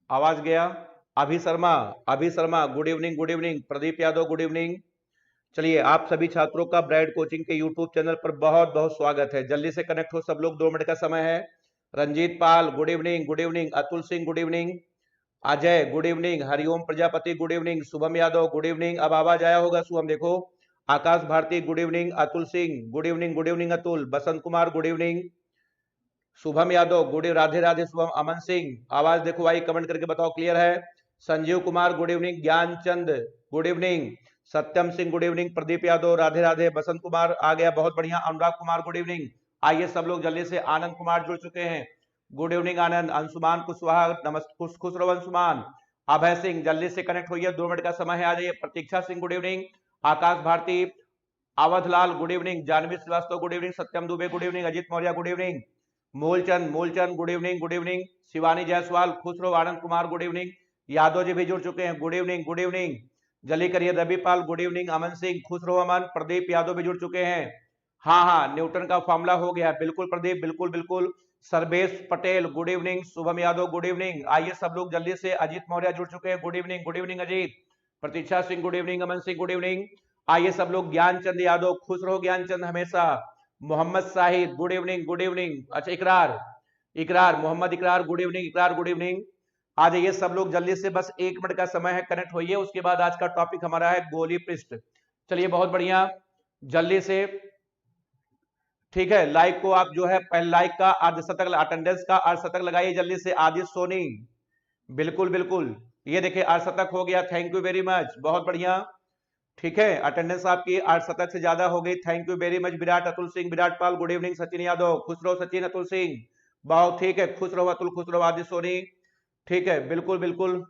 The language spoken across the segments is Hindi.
आवाज गया। अभी Sharma good evening, good evening. Pradeep Yadav good evening. चलिए, आप सभी छात्रों का ब्राइट कोचिंग के यूट्यूब चैनल पर बहुत बहुत स्वागत है। जल्दी से कनेक्ट हो सब लोग, 2 मिनट का समय है। Ranjeet Pal good evening, good evening. Atul Singh good evening. Ajay good evening. Hariom Prajapati good evening. Shubham Yadav good evening. अब आवाज आया होगा शुभम, देखो। Akash Bharti good evening. Atul Singh good evening, good evening Atul. Basant Kumar good evening. Shubham Yadav good, Radhe Radhe Shubham. Aman Singh आवाज देखो भाई, कमेंट करके बताओ क्लियर है। Sanjeev Kumar good evening. Gyanchand good evening. Satyam Singh good evening. Pradeep Yadav Radhe Radhe. Basant Kumar आ गया, बहुत बढ़िया। Anurag Kumar good evening. आइए सब लोग जल्दी से। आनंद कुमार जुड़ चुके हैं, गुड इवनिंग आनंद। अंशुमान कुशवाहा नमस्ते, खुश रहो अंशुमान। अभय सिंह जल्दी से कनेक्ट होइए, 2 मिनट का समय है, आ जाइए। Pratiksha Singh good evening. Akash Bharti, Awadhlal good evening. Janvi Srivastava good evening. Satyam Dubey good evening. Ajit Maurya good evening. Moolchand good evening, good evening. Shivani Jaiswal खुश रहो। Anand Kumar good evening. यादव जी भी जुड़ चुके हैं, गुड इवनिंग, गुड इवनिंग। जल्दी करिए। रवि पाल गुड इवनिंग। अमन सिंह खुश रहो अमन। प्रदीप यादव भी जुड़ चुके हैं। हाँ हाँ, न्यूटन का फॉर्मूला हो गया, बिल्कुल प्रदीप, बिल्कुल बिल्कुल। Sarvesh Patel good evening. Shubham Yadav good evening. आइए सब लोग जल्दी से। अजीत मौर्य जुड़ चुके हैं, good evening, good evening Ajit. Pratiksha Singh good evening. Aman Singh good evening. आइए सब लोग। ज्ञानचंद यादव खुश रहो, ज्ञानचंद हमेशा। Mohammad Sahid good evening, good evening. अच्छा, Ikrar, Ikrar Mohammad Ikrar good evening. Ikrar good evening. आ जाइए सब लोग जल्दी से, बस 1 मिनट का समय है, कनेक्ट होइए। उसके बाद आज का टॉपिक हमारा है गोली पृष्ठ। चलिए बहुत बढ़िया, जल्दी से। ठीक है, लाइक को आप जो है पहले लाइक का अर्धशतक, अटेंडेंस का अर्धशतक लगाइए जल्दी से। आदित्य सोनी बिल्कुल बिल्कुल, ये देखिए अर्धशतक हो गया, थैंक यू वेरी मच, बहुत बढ़िया। ठीक है, अटेंडेंस आपकी 8 शतक से ज्यादा हो गई, thank you very much. Virat Atul Singh, Virat Pal good evening. Sachin Yadav खुश रहो, सचिन अतुल सिंह बहुत ठीक है, खुश रहो अतुल, खुश रहो। आदित्य सोनी ठीक है, बिल्कुल बिल्कुल।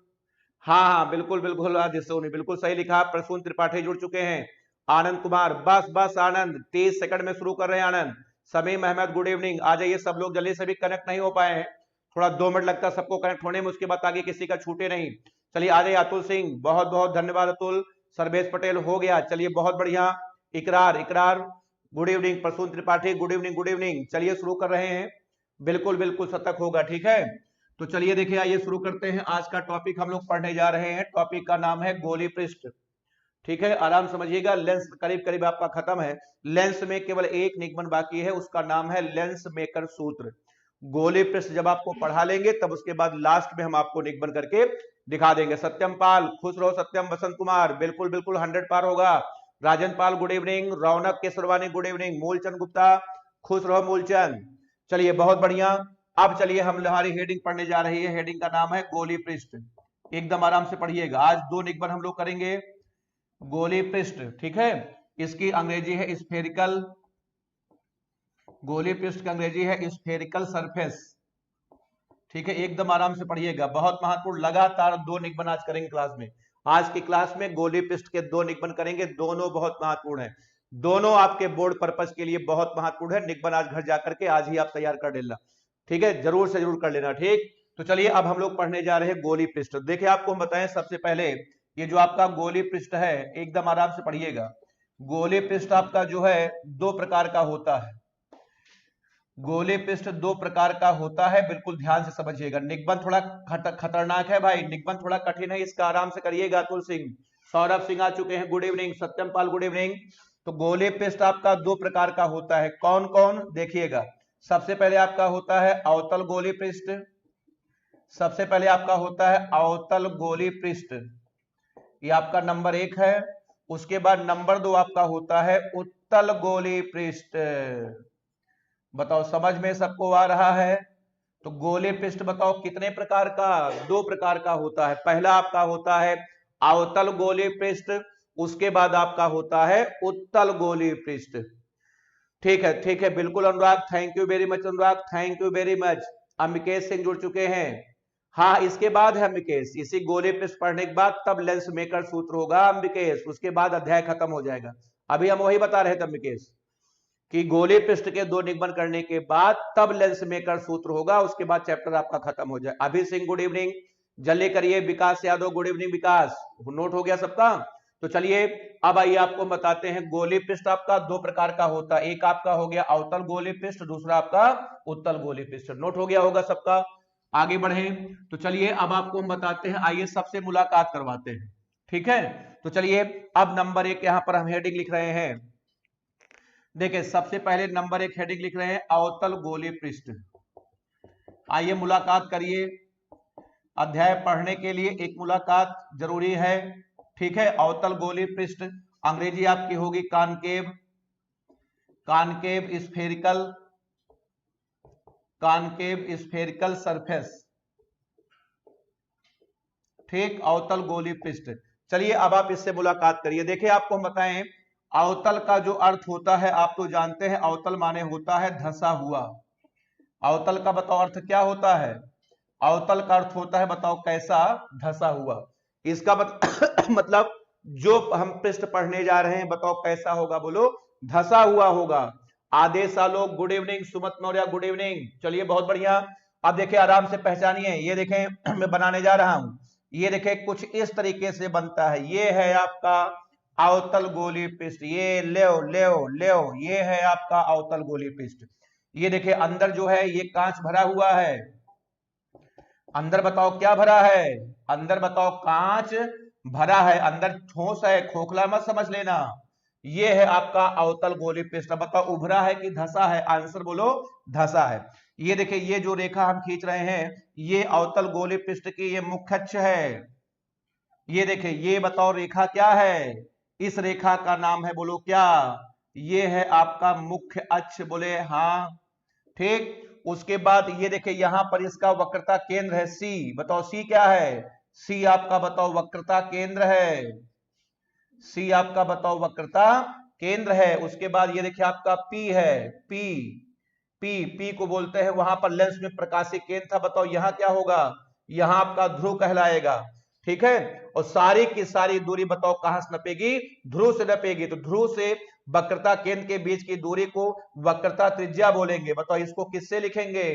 हाँ हाँ, बिल्कुल बिल्कुल आदित्य सोनी, बिल्कुल सही लिखा। प्रसून त्रिपाठी जुड़ चुके हैं। आनंद कुमार, बस बस आनंद, 30 सेकंड में शुरू कर रहे हैं आनंद। Samim Ahmad good evening. आ जाइए सब लोग जल्दी से, भी कनेक्ट नहीं हो पाए हैं, थोड़ा 2 मिनट लगता है सबको कनेक्ट होने में, उसके बाद आगे किसी का छूटे नहीं। चलिए आ जाइए। अतुल सिंह बहुत बहुत धन्यवाद अतुल। सर्वेश पटेल हो गया, चलिए बहुत बढ़िया। Ikrar, Ikrar good evening. Prasoon Tripathi good evening, good evening. चलिए शुरू कर रहे हैं, बिल्कुल बिल्कुल शतक होगा, ठीक है। तो चलिए देखिए, आइए शुरू करते हैं। आज का टॉपिक हम लोग पढ़ने जा रहे हैं, टॉपिक का नाम है गोली पृष्ठ। ठीक है, आराम समझिएगा। लेंस करीब करीब आपका खत्म है, लेंस में केवल एक निगमन बाकी है, उसका नाम है लेंस मेकर सूत्र। गोली पृष्ठ जब आपको पढ़ा लेंगे तब उसके बाद लास्ट में हम आपको निगमन करके दिखा देंगे। सत्यम पाल खुश रहो, सत्यम। बसंत कुमार बिल्कुल बिल्कुल 100 पार होगा। राजन पाल गुड इवनिंग। रौनक केसरवानी गुड इवनिंग। मूलचंद गुप्ता खुश रहो, मूलचंद। चलिए बहुत बढ़िया। अब चलिए, हम हमारी हेडिंग पढ़ने जा रही है, हेडिंग का नाम है गोली पृष्ठ। एकदम आराम से पढ़िएगा, आज 2 निगमन हम लोग करेंगे। गोली पृष्ठ, ठीक है, इसकी अंग्रेजी है स्फेरिकल, गोली पृष्ठ की अंग्रेजी है स्फेरिकल सरफेस। ठीक है, एकदम आराम से पढ़िएगा, बहुत महत्वपूर्ण। लगातार 2 निगमन आज करेंगे क्लास में। आज की क्लास में गोली पृष्ठ के 2 निगमन करेंगे, दोनों बहुत महत्वपूर्ण है, दोनों आपके बोर्ड पर्पस के लिए बहुत महत्वपूर्ण है। निगमन आज घर जाकर के आज ही आप तैयार कर लेना, ठीक है, जरूर से जरूर कर लेना, ठीक। तो चलिए अब हम लोग पढ़ने जा रहे हैं गोली पृष्ठ। देखिए आपको हम बताएं सबसे पहले, ये जो आपका गोली पृष्ठ है, एकदम आराम से पढ़िएगा। गोली पृष्ठ आपका जो है 2 प्रकार का होता है। गोली पृष्ठ 2 प्रकार का होता है, बिल्कुल ध्यान से समझिएगा। निगमन थोड़ा खतरनाक है भाई, निगमन थोड़ा कठिन है, इसका आराम से करिएगा। अतुल सिंह, सौरभ सिंह आ चुके हैं, गुड इवनिंग। सत्यम पाल गुड इवनिंग। तो गोली पृष्ठ आपका 2 प्रकार का होता है, कौन कौन देखिएगा। सबसे पहले आपका होता है अवतल गोली पृष्ठ, सबसे पहले आपका होता है अवतल गोली पृष्ठ, ये आपका नंबर 1 है। उसके बाद नंबर 2 आपका होता है उत्तल गोली पृष्ठ। बताओ समझ में सबको आ रहा है। तो गोली पृष्ठ बताओ कितने प्रकार का, 2 प्रकार का होता है। पहला आपका होता है अवतल गोली पृष्ठ, उसके बाद आपका होता है उत्तल गोली पृष्ठ। ठीक है, बिल्कुल Anurag, thank you very much Anurag, thank you very much. Amikesh Singh जुड़ चुके हैं। हाँ, इसके बाद है अम्बिकेश, इसी गोली पृष्ठ पढ़ने के बाद तब लेंस मेकर सूत्र होगा अम्बिकेश, उसके बाद अध्याय खत्म हो जाएगा। अभी हम वही बता रहे थे अम्बिकेश कि गोली पृष्ठ के 2 निगमन करने के बाद तब लेंस मेकर सूत्र होगा, उसके बाद चैप्टर आपका खत्म हो जाए। अभी सिंह गुड इवनिंग, जल्दी करिए। विकास यादव गुड इवनिंग। विकास नोट हो गया सबका। तो चलिए अब आइए आपको बताते हैं, गोली पृष्ठ आपका 2 प्रकार का होता है, एक आपका हो गया अवतल गोली पृष्ठ, दूसरा आपका उत्तल गोली पृष्ठ। नोट हो गया होगा सबका। आगे बढ़े तो चलिए अब आपको हम बताते हैं, आइए सबसे मुलाकात करवाते हैं, ठीक है। तो चलिए अब नंबर 1 यहां पर हम हेडिंग लिख रहे हैं। देखिए सबसे पहले नंबर 1 हेडिंग लिख रहे हैं अवतल गोलीय पृष्ठ। आइए मुलाकात करिए। अध्याय पढ़ने के लिए एक मुलाकात जरूरी है, ठीक है। अवतल गोलीय पृष्ठ अंग्रेजी आपकी होगी concave, concave spherical, concave spherical surface, ठीक, अवतल गोलीय पृष्ठ। चलिए अब आप इससे मुलाकात करिए। देखिए आपको हम बताएं, अवतल का जो अर्थ होता है आप तो जानते हैं, अवतल माने होता है धंसा हुआ। अवतल का बताओ अर्थ क्या होता है? अवतल का अर्थ होता है बताओ कैसा? धंसा हुआ। इसका मतलब जो हम पृष्ठ पढ़ने जा रहे हैं बताओ कैसा होगा? बोलो धंसा हुआ होगा। Aadesh Alok good evening, Sumat Maurya good evening. चलिए बहुत बढ़िया। अब देखिए आराम से पहचानिए, ये देखें मैं बनाने जा रहा हूं, ये देखें कुछ इस तरीके से बनता है। ये है आपका अवतल गोलीय पृष्ठ, ये लेओ लेओ लेओ, ये है आपका अवतल गोलीय पृष्ठ। ये देखिए अंदर जो है ये कांच भरा हुआ है। अंदर बताओ क्या भरा है? अंदर बताओ कांच भरा है, अंदर ठोस है, खोखला मत समझ लेना। ये है आपका अवतल गोलीय पृष्ठ। बताओ उभरा है कि धंसा है? आंसर बोलो धंसा है। ये देखिए ये जो रेखा हम खींच रहे हैं ये अवतल गोलीय पृष्ठ की ये मुख्य अक्ष है। ये देखिए ये बताओ रेखा क्या है? इस रेखा का नाम है बोलो क्या? ये है आपका मुख्य अक्ष। बोले हाँ, ठीक। उसके बाद ये देखिए यहां पर इसका वक्रता केंद्र है सी। बताओ सी क्या है? सी आपका बताओ वक्रता केंद्र है। सी आपका बताओ वक्रता केंद्र है। उसके बाद ये देखिए आपका पी है, पी पी पी को बोलते हैं वहां पर लेंस में प्रकाशीय केंद्र था। बताओ यहां क्या होगा? यहां आपका ध्रुव कहलाएगा, ठीक है। और सारी की सारी दूरी बताओ कहां से नपेगी? ध्रुव से नपेगी। तो ध्रुव से वक्रता केंद्र के बीच की दूरी को वक्रता त्रिज्या बोलेंगे। बताओ इसको किससे लिखेंगे?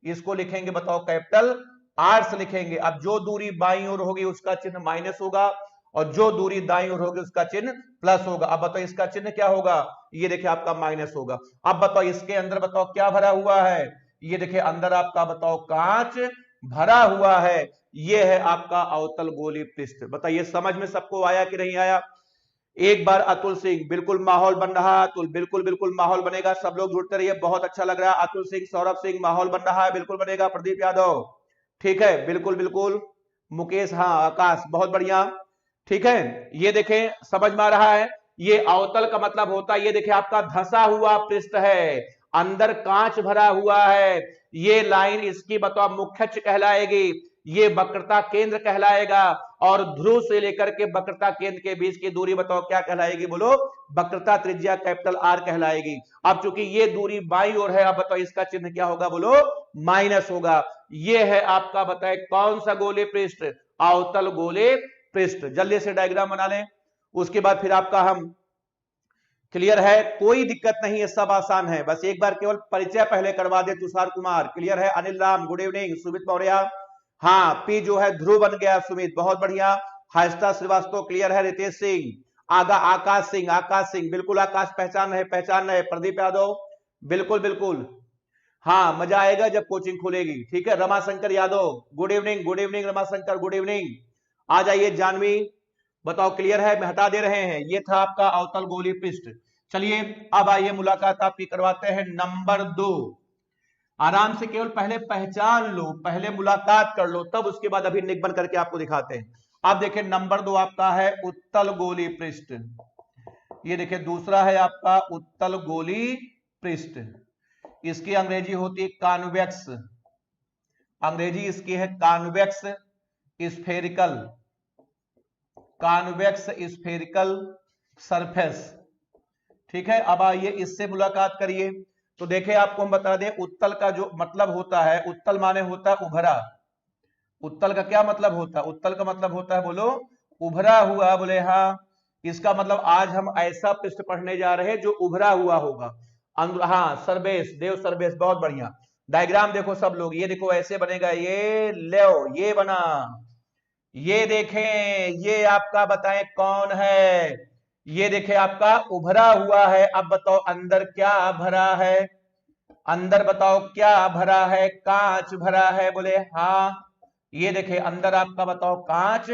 इसको लिखेंगे बताओ कैपिटल आर से लिखेंगे। अब जो दूरी बाईं ओर होगी उसका चिन्ह माइनस होगा और जो दूरी दाईं ओर होगी उसका चिन्ह प्लस होगा। अब बताओ इसका चिन्ह क्या होगा? ये देखिए आपका माइनस होगा। अब बताओ इसके अंदर बताओ क्या भरा हुआ है? ये देखिए अंदर आपका बताओ कांच भरा हुआ है। ये है आपका अवतल गोलीय पृष्ठ। बताइए समझ में सबको आया कि नहीं आया? एक बार अतुल सिंह, बिल्कुल माहौल बन रहा है अतुल, बिल्कुल बिल्कुल माहौल बनेगा, सब लोग जुड़ते रहिए, बहुत अच्छा लग रहा है। अतुल सिंह, सौरभ सिंह, माहौल बन रहा है, बिल्कुल बनेगा। प्रदीप यादव, ठीक है, बिल्कुल बिल्कुल। मुकेश, हाँ, आकाश, बहुत बढ़िया, ठीक है। ये देखें समझ में आ रहा है? ये अवतल का मतलब होता है, ये देखिए आपका धंसा हुआ पृष्ठ है, अंदर कांच भरा हुआ है। ये लाइन इसकी बताओ मुख्य अक्ष कहलाएगी, ये वक्रता केंद्र कहलाएगा और ध्रुव से लेकर के वक्रता केंद्र के बीच की दूरी बताओ क्या कहलाएगी? बोलो वक्रता त्रिज्या कैपिटल आर कहलाएगी। अब चूंकि ये दूरी बाईं ओर है, अब बताओ इसका चिन्ह क्या होगा? बोलो माइनस होगा। ये है आपका बताए कौन सा गोलीय पृष्ठ? अवतल गोलीय पृष्ठ। जल्दी से डायग्राम बना लें, उसके बाद फिर आपका हम क्लियर है, कोई दिक्कत नहीं है, सब आसान है। बस एक बार केवल परिचय पहले करवा दे। तुषार कुमार क्लियर है, अनिल राम गुड इवनिंग, सुमित मौर्य, हाँ, पी जो है ध्रुव बन गया सुमित, बहुत बढ़िया। हर्षिता श्रीवास्तव क्लियर है, रितेश सिंह, आगा आकाश सिंह, आकाश सिंह बिल्कुल, आकाश पहचान रहे, पहचान रहे। प्रदीप यादव बिल्कुल बिल्कुल, हाँ, मजा आएगा जब कोचिंग खुलेगी, ठीक है। Ramashankar Yadav good evening Ramashankar good evening. आ जाइए जानवी, बताओ क्लियर है, मैं हटा दे रहे हैं। ये था आपका अवतल गोलीय पृष्ठ। चलिए अब आइए मुलाकात आपकी करवाते हैं नंबर 2। आराम से केवल पहले पहचान लो, पहले मुलाकात कर लो, तब उसके बाद अभी निगमन करके आपको दिखाते हैं। आप देखिए नंबर 2 आपका है उत्तल गोलीय पृष्ठ। ये देखिए दूसरा है आपका उत्तल गोलीय पृष्ठ। इसकी अंग्रेजी होती है कॉन्वेक्स, अंग्रेजी इसकी है convex spherical, convex spherical surface, ठीक है। अब आइए इससे मुलाकात करिए। तो देखें आपको हम बता दें उत्तल का जो मतलब होता है, उत्तल माने होता है उभरा। उत्तल का क्या मतलब होता है? उत्तल का मतलब होता है बोलो उभरा हुआ। बोले हाँ, इसका मतलब आज हम ऐसा पृष्ठ पढ़ने जा रहे हैं जो उभरा हुआ होगा। हाँ, सरबेस, देव सरबेस, बहुत बढ़िया। डायग्राम देखो सब लोग, ये देखो ऐसे बनेगा, ये लो ये बना, ये देखें ये आपका बताएं कौन है? ये देखें आपका उभरा हुआ है। अब बताओ अंदर क्या भरा है? अंदर बताओ क्या भरा है? कांच भरा है। बोले हाँ। ये देखे अंदर आपका बताओ कांच,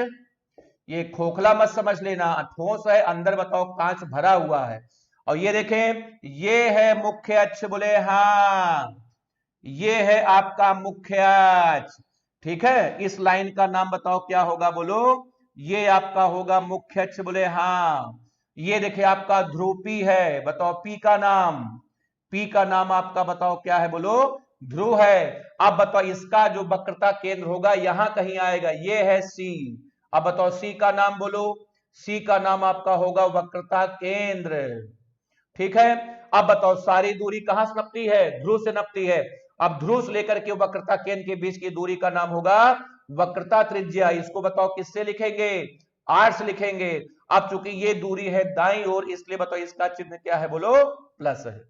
ये खोखला मत समझ लेना, ठोस है, अंदर बताओ कांच भरा हुआ है। और ये देखें ये है मुख्य अक्ष। बोले हाँ, ये है आपका मुख्य अक्ष। ठीक है, इस लाइन का नाम बताओ क्या होगा? बोलो, ये आपका होगा मुख्य अक्ष। बोले हाँ। ये देखिए आपका ध्रुव पी है, बताओ पी का नाम, पी का नाम आपका बताओ क्या है? बोलो ध्रुव है। अब बताओ इसका जो वक्रता केंद्र होगा यहां कहीं आएगा, ये है सी। अब बताओ सी का नाम बोलो, सी का नाम आपका होगा वक्रता केंद्र। ठीक है, अब बताओ सारी दूरी कहां से नपती है? ध्रुव से नपती है। अब ध्रुव से लेकर के वक्रता केंद्र के बीच की दूरी का नाम होगा वक्रता त्रिज्या। इसको बताओ किससे लिखेंगे? आर से लिखेंगे। अब चूंकि ये दूरी है दाईं ओर, इसलिए बताओ इसका चिन्ह क्या है? बोलो प्लस है।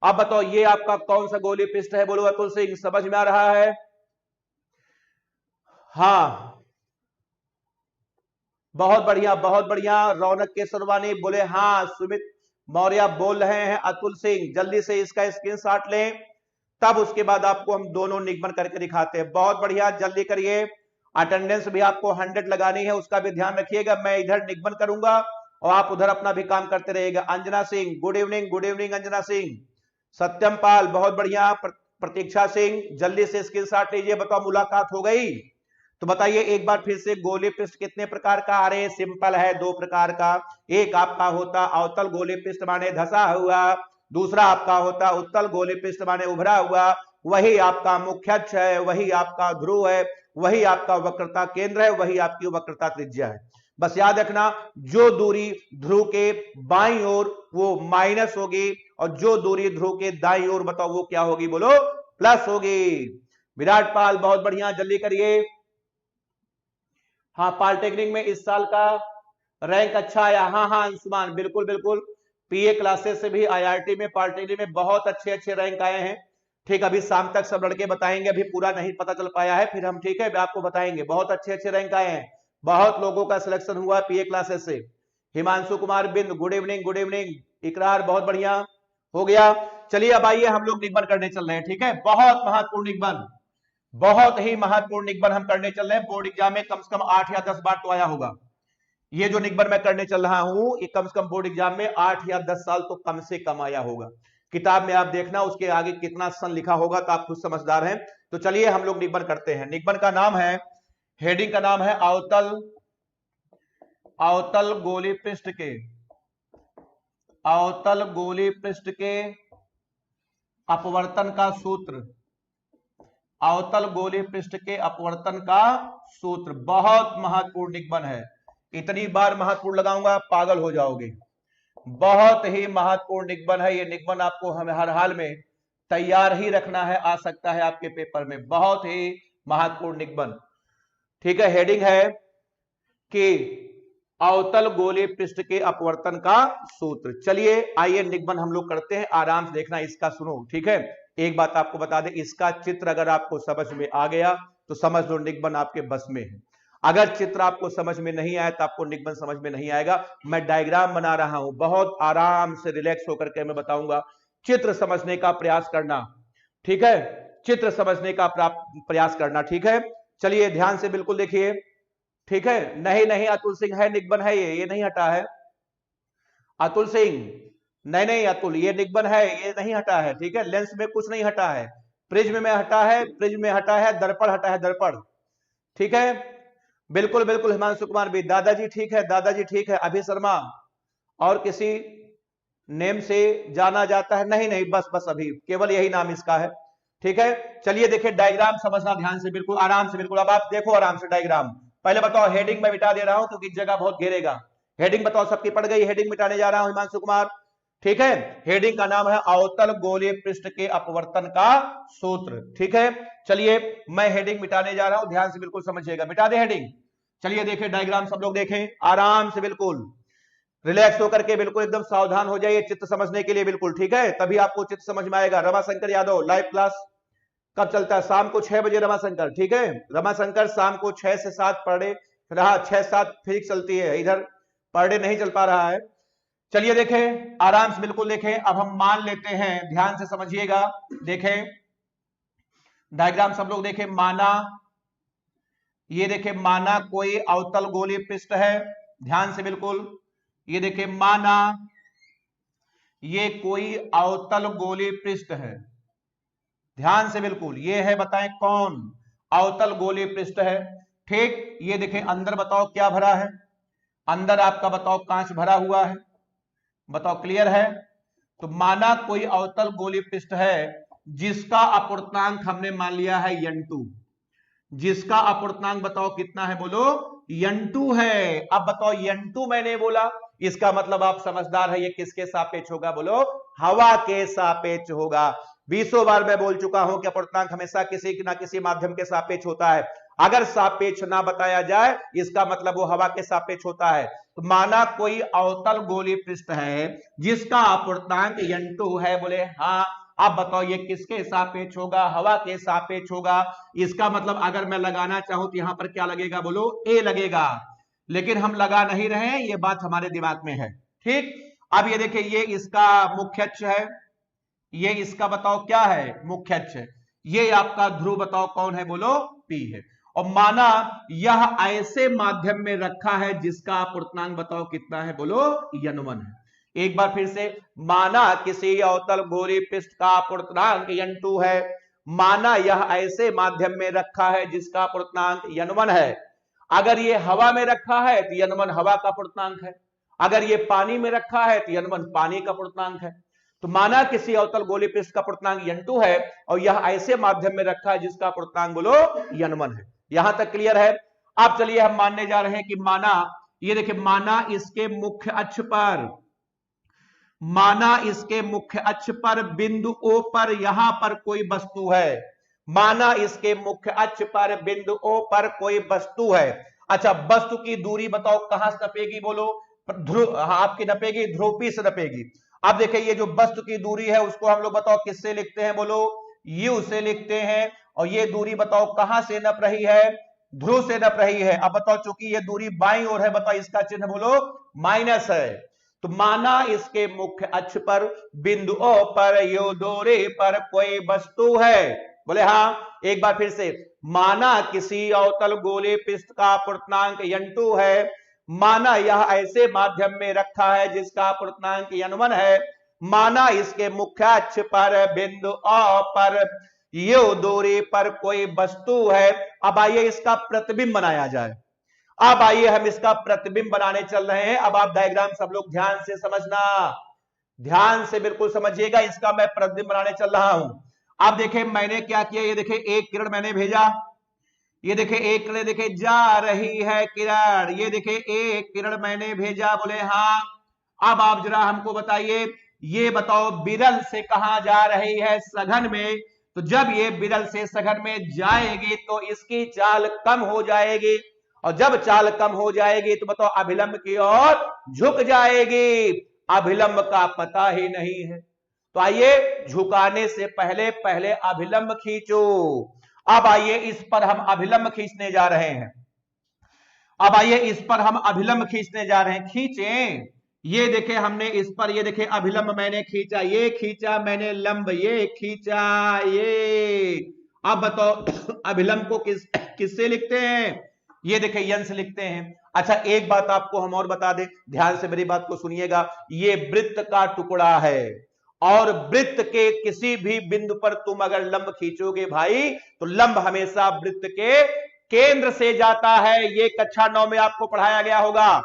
अब बताओ ये आपका कौन सा गोलीय पृष्ठ है? बोलो अतुल सिंह, समझ में आ रहा है? हाँ, बहुत बढ़िया बहुत बढ़िया। रौनक केसरवानी बोले हाँ। सुमित मौर्य बोल रहे हैं। अतुल सिंह जल्दी से इसका स्क्रीनशॉट लें, तब उसके बाद आपको हम दोनों निगमन करके दिखाते हैं। बहुत बढ़िया, जल्दी करिए। अटेंडेंस भी आपको 100 लगानी है, उसका भी ध्यान रखिएगा। मैं इधर निगमन करूंगा और आप उधर अपना भी काम करते रहिएगा। Anjana Singh good evening, good evening Anjana Singh. Satyam Pal बहुत बढ़िया। प्रतीक्षा सिंह जल्दी से स्क्रीनशॉट लीजिए। बताओ मुलाकात हो गई? तो बताइए एक बार फिर से, गोलीय पृष्ठ कितने प्रकार का? अरे सिंपल है, दो प्रकार का। एक आपका होता अवतल गोलीय पृष्ठ माने धसा हुआ, दूसरा आपका होता उत्तल गोलीय पृष्ठ माने उभरा हुआ। वही आपका मुख्य अक्ष है, वही आपका ध्रुव है, वही आपका वक्रता केंद्र है, वही आपकी वक्रता त्रिज्या है। बस याद रखना, जो दूरी ध्रुव के बाईं ओर वो माइनस होगी, और जो दूरी ध्रुव के दाईं ओर बताओ वो क्या होगी? बोलो प्लस होगी। विराट पाल बहुत बढ़िया, जल्दी करिए। हाँ, पॉलिटेक्निक में इस साल का रैंक अच्छा आया। हाँ हाँ अंशुमान, बिल्कुल बिल्कुल। पीए क्लासेस से भी आईआईटी में पॉलिटेक्निक में बहुत अच्छे अच्छे रैंक आए हैं। ठीक, अभी शाम तक सब लड़के बताएंगे, अभी पूरा नहीं पता चल पाया है, फिर हम ठीक है आपको बताएंगे। बहुत अच्छे अच्छे रैंक आए हैं, बहुत लोगों का सिलेक्शन हुआ है पीए क्लासेस से। हिमांशु कुमार बिंद गुड इवनिंग, गुड इवनिंग। इकरार बहुत बढ़िया, हो गया। चलिए अब आइए हम लोग निगमन करने चल रहे हैं। ठीक है, बहुत महत्वपूर्ण निगमन, बहुत ही महत्वपूर्ण निगमन हम करने चल रहे हैं। बोर्ड एग्जाम में कम से कम 8 या 10 बार तो आया होगा। ये जो निगमन मैं करने चल रहा हूं, ये कम से कम बोर्ड एग्जाम में 8 या 10 साल तो कम से कम आया होगा। किताब में आप देखना उसके आगे कितना सन लिखा होगा, तो आप खुद समझदार हैं। तो चलिए हम लोग निगमन करते हैं। निगमन का नाम है, हेडिंग का नाम है अवतल, अवतल गोलीय पृष्ठ के, अवतल गोलीय पृष्ठ के अपवर्तन का सूत्र, अवतल गोलीय पृष्ठ के अपवर्तन का सूत्र। बहुत महत्वपूर्ण निगमन है, इतनी बार महत्वपूर्ण लगाऊंगा आप पागल हो जाओगे। बहुत ही महत्वपूर्ण निगमन है ये। निगमन आपको हमें हर हाल में तैयार ही रखना है, आ सकता है आपके पेपर में। बहुत ही महत्वपूर्ण निगमन। ठीक है, हेडिंग है कि अवतल गोलीय पृष्ठ के अपवर्तन का सूत्र। चलिए आइए निगमन हम लोग करते हैं, आराम से देखना, इसका सुनो। ठीक है, एक बात आपको बता दें, इसका चित्र अगर आपको समझ में आ गया तो समझ लो निगमन आपके बस में है। अगर चित्र आपको समझ में नहीं आया तो आपको निगमन समझ में नहीं आएगा। मैं डायग्राम बना रहा हूं, बहुत आराम से रिलैक्स होकर के मैं बताऊंगा। चित्र समझने का प्रयास करना, ठीक है, चित्र समझने का प्रयास करना। ठीक है, चलिए ध्यान से बिल्कुल देखिए। ठीक है, नहीं नहीं अतुल सिंह है, निगमन है ये नहीं हटा है। अतुल सिंह, नहीं नहीं अतुल, ये निगमन है, ये नहीं हटा है। ठीक है, लेंस में कुछ नहीं हटा है, प्रिज्म में हटा है, प्रिज्म में हटा है, दर्पण हटा है, दर्पण। ठीक है, बिल्कुल बिल्कुल। हिमांशु कुमार भी, दादाजी ठीक है, दादाजी ठीक है। अभी शर्मा, और किसी नेम से जाना जाता है? नहीं नहीं, बस बस अभी केवल यही नाम इसका है। ठीक है, चलिए देखिए डायग्राम समझना ध्यान से, बिल्कुल आराम से, बिल्कुल। अब आप देखो आराम से डायग्राम। पहले बताओ, हेडिंग में मिटा दे रहा हूं क्योंकि जगह बहुत घेरेगा। हेडिंग बताओ सबकी पड़ गई? हेडिंग मिटाने जा रहा हूं हिमांशु कुमार। ठीक है, हेडिंग का नाम है अवतल गोलीय पृष्ठ के अपवर्तन का सूत्र। ठीक है, चलिए मैं हेडिंग मिटाने जा रहा हूं, ध्यान से बिल्कुल समझिएगा। मिटा दे हेडिंग। चलिए देखिए डायग्राम सब लोग देखें आराम से, बिल्कुल रिलैक्स होकर के, बिल्कुल एकदम सावधान हो जाइए चित्र समझने के लिए। बिल्कुल ठीक है, तभी आपको चित्र समझ में आएगा। रमाशंकर यादव लाइव क्लास कब चलता है? शाम को 6 बजे रमाशंकर। ठीक है, रमाशंकर शाम को 6 से 7 पर डे रहा, 6-7 फिजिक्स चलती है, इधर पर डे नहीं चल पा रहा है। चलिए देखें, आराम से बिल्कुल देखें। अब हम मान लेते हैं, ध्यान से समझिएगा। देखें डायग्राम सब लोग देखें। माना, ये देखें माना कोई अवतल गोलीय पृष्ठ है, ध्यान से बिल्कुल। ये देखें माना ये कोई अवतल गोलीय पृष्ठ है, ध्यान से बिल्कुल। ये है, बताएं कौन? अवतल गोलीय पृष्ठ है। ठीक, ये देखें अंदर बताओ क्या भरा है, अंदर आपका बताओ कांच भरा हुआ है, बताओ क्लियर है। तो माना कोई अवतल गोलीय पृष्ठ है जिसका अपूर्णांक हमने मान लिया है n2, जिसका अपूर्णांक बताओ कितना है, बोलो n2 है। अब बताओ n2 मैंने बोला, इसका मतलब आप समझदार है, ये किसके सापेक्ष होगा, बोलो हवा के सापेक्ष होगा। 20 बार मैं बोल चुका हूं कि अपूर्णांक हमेशा किसी ना किसी माध्यम के सापेक्ष होता है। अगर सापेक्ष ना बताया जाए इसका मतलब वो हवा के सापेक्ष होता है। तो माना कोई अवतल गोलीय पृष्ठ है जिसका अपूर्णांक n2 है, बोले हाँ। अब बताओ ये किसके सापेक्ष होगा, हवा के सापेक्ष होगा। इसका मतलब अगर मैं लगाना चाहूं तो यहां पर क्या लगेगा, बोलो ए लगेगा, लेकिन हम लगा नहीं रहे हैं, ये बात हमारे दिमाग में है। ठीक, अब ये देखिए ये इसका मुख्य अक्ष है, ये इसका बताओ क्या है, मुख्य अक्ष है। ये आपका ध्रुव बताओ कौन है, बोलो P है। और माना यह ऐसे माध्यम में रखा है जिसका अपूर्णांक बताओ कितना है, बोलो n1 है। एक बार फिर से, माना किसी अवतल गोलीय पृष्ठ का अपूर्णांक n2 है, माना यह ऐसे माध्यम में रखा है जिसका अपूर्णांक n1 है। अगर ये हवा में रखा है तो n1 हवा का अपूर्णांक है, अगर ये पानी में रखा है तो n1 पानी का अपूर्णांक है। तो माना किसी अवतल गोलीय पृष्ठ का अपूर्णांक n2 है और यह ऐसे माध्यम में रखा है जिसका अपूर्णांक बोलो n1 है। यहां तक क्लियर है। अब चलिए हम मानने जा रहे हैं कि माना, ये देखिए माना इसके मुख्य अक्ष पर, माना इसके मुख्य अक्ष पर बिंदु O पर यहां पर कोई वस्तु है, माना इसके मुख्य अक्ष पर बिंदु O पर कोई वस्तु है। अच्छा, वस्तु की दूरी बताओ कहां से नपेगी, बोलो ध्रुव, आपकी नपेगी ध्रुव P से नपेगी। अब देखिए ये जो वस्तु की दूरी है उसको हम लोग बताओ किससे लिखते हैं, बोलो U से लिखते हैं। और ये दूरी बताओ कहां से नप रही है, ध्रुव से नप रही है। अब बताओ चूंकि ये दूरी बाईं ओर है, बताओ इसका चिन्ह बोलो माइनस है। तो माना इसके मुख्य अक्ष पर बिंदु O पर यो दूरी पर कोई वस्तु है, बोले हाँ। एक बार फिर से, माना किसी अवतल गोलीय पृष्ठ का अपूर्णांक n2 है, माना यह ऐसे माध्यम में रखा है जिसका अपूर्णांक n1 है, माना इसके मुख्य अक्ष पर बिंदु O पर यो दूरी पर कोई वस्तु है। अब आइए इसका प्रतिबिंब बनाया जाए। अब आइए हम इसका प्रतिबिंब बनाने चल रहे हैं। अब आप डायग्राम सब लोग ध्यान से समझना, ध्यान से बिल्कुल समझिएगा। इसका मैं प्रतिबिंब बनाने चल रहा हूं। आप देखें मैंने क्या किया, ये देखें एक किरण मैंने भेजा, ये देखें एक किरण, देखें जा रही है किरण, ये देखें एक किरण मैंने भेजा, बोले हाँ। अब आप जरा हमको बताइए, ये बताओ विरल से कहां जा रही है, सघन में। तो जब ये विरल से सघन में जाएगी तो इसकी चाल कम हो जाएगी, और जब चाल कम हो जाएगी तो बताओ अभिलंब की ओर झुक जाएगी। अभिलंब का पता ही नहीं है, तो आइए झुकाने से पहले पहले अभिलंब खींचो। अब आइए इस पर हम अभिलंब खींचने जा रहे हैं। अब आइए इस पर हम अभिलंब खींचने जा रहे हैं, खींचें। ये देखे हमने इस पर, ये देखे अभिलंब मैंने खींचा, ये खींचा मैंने लंब, ये खींचा, ये। अब बताओ अभिलंब को किससे लिखते हैं, ये देखे यन से लिखते हैं। अच्छा एक बात आपको हम और बता दें, ध्यान से मेरी बात को सुनिएगा। ये वृत्त का टुकड़ा है और वृत्त के किसी भी बिंदु पर तुम अगर लंब खींचोगे भाई, तो लंब हमेशा वृत्त के केंद्र से जाता है। ये कक्षा 9 में आपको पढ़ाया गया होगा।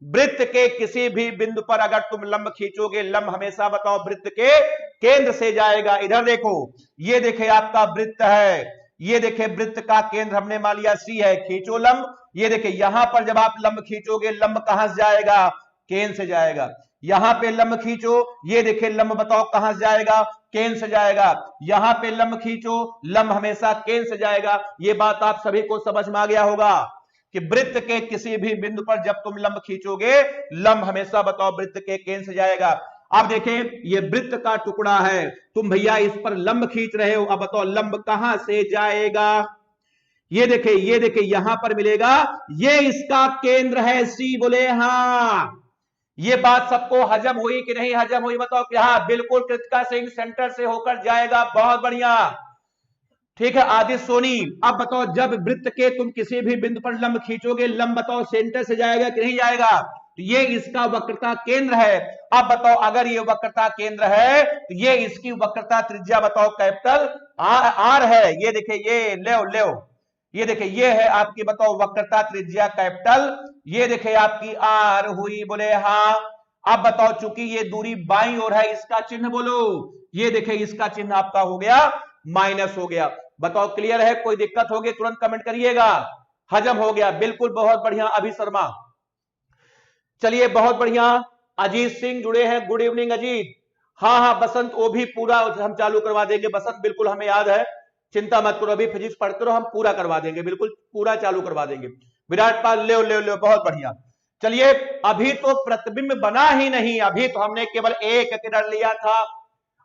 वृत्त के किसी भी बिंदु पर अगर तुम लंब खींचोगे, लंब हमेशा बताओ वृत्त के केंद्र से जाएगा। इधर देखो, ये देखे आपका वृत्त है, ये देखे वृत्त का केंद्र हमने मान लिया C है, खींचो लंब। ये देखे यहां पर जब आप लंब खींचोगे, लंब कहां से जाएगा, केंद्र से जाएगा। यहां पे लंब खींचो, ये देखे लंब बताओ कहां से जाएगा, केंद्र से जाएगा। यहां पे लंब खींचो, लंब हमेशा केंद्र से जाएगा। ये बात आप सभी को समझ में आ गया होगा कि वृत्त के किसी भी बिंदु पर जब तुम लंब खींचोगे, लंब हमेशा बताओ वृत्त के केंद्र से जाएगा। अब देखें ये वृत्त का टुकड़ा है, तुम भैया इस पर लंब खींच रहे हो, अब बताओ लंब कहां से जाएगा। ये देखे यहां पर मिलेगा, ये इसका केंद्र है C, बोले हाँ। ये बात सबको हजम हुई कि नहीं हजम हुई बताओ कि हाँ बिल्कुल कृतिका सिंह सेंटर से होकर जाएगा, बहुत बढ़िया। ठीक है आदित्य सोनी, अब बताओ जब वृत्त के तुम किसी भी बिंदु पर लंब खींचोगे, लंब बताओ सेंटर से जाएगा कि नहीं जाएगा, तो ये इसका वक्रता केंद्र है। अब बताओ अगर ये वक्रता केंद्र है तो ये इसकी वक्रता त्रिज्या बताओ कैपिटल आर है। ये देखिए ये ले ये देखिए ये है आपकी बताओ वक्रता त्रिज्या कैपिटल, ये देखिए आपकी आर हुई, बोले हाँ। अब बताओ चूंकि ये दूरी बाईं ओर है, इसका चिन्ह बोलो, ये देखिए इसका चिन्ह आपका हो गया माइनस हो गया। बताओ क्लियर है, कोई दिक्कत होगी तुरंत कमेंट करिएगा। हजम हो गया, बिल्कुल बहुत बढ़िया अभी शर्मा। चलिए बहुत बढ़िया, अजीत सिंह जुड़े हैं, गुड इवनिंग अजीत। हाँ बसंत, वो भी पूरा हम चालू करवा देंगे बसंत, बिल्कुल हमें याद है, चिंता मत करो, अभी फिजिक्स पढ़ते रहो, हम पूरा करवा देंगे, बिल्कुल पूरा चालू करवा देंगे। विराट पाल ले बहुत बढ़िया। चलिए अभी तो प्रतिबिंब बना ही नहीं, अभी तो हमने केवल एक किरण लिया था।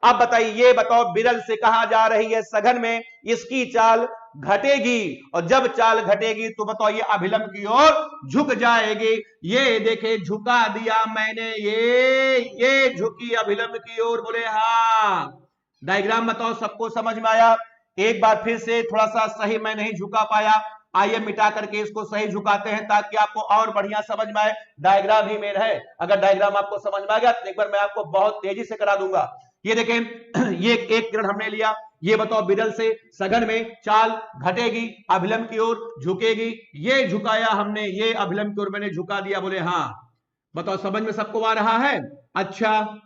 अब बताइए, ये बताओ विरल से कहा जा रही है सघन में, इसकी चाल घटेगी, और जब चाल घटेगी तो बताओ ये अभिलंब की ओर झुक जाएगी। ये देखे झुका दिया मैंने, ये झुकी अभिलंब की ओर, बोले हाँ। डायग्राम बताओ सबको समझ में आया? एक बार फिर से थोड़ा सा सही मैं नहीं झुका पाया, आइए मिटा करके इसको सही झुकाते हैं ताकि आपको और बढ़िया समझ में आए। डायग्राम ही मेन है, अगर डायग्राम आपको समझ में आ गया तो एक बार मैं आपको बहुत तेजी से करा दूंगा। ये देखें ये एक किरण हमने लिया, ये बताओ विरल से सघन में चाल घटेगी, अभिलंब की ओर झुकेगी, ये झुकाया हमने, ये अभिलंब की ओर मैंने झुका दिया, बोले हाँ। बताओ समझ में सबको आ रहा है? अच्छा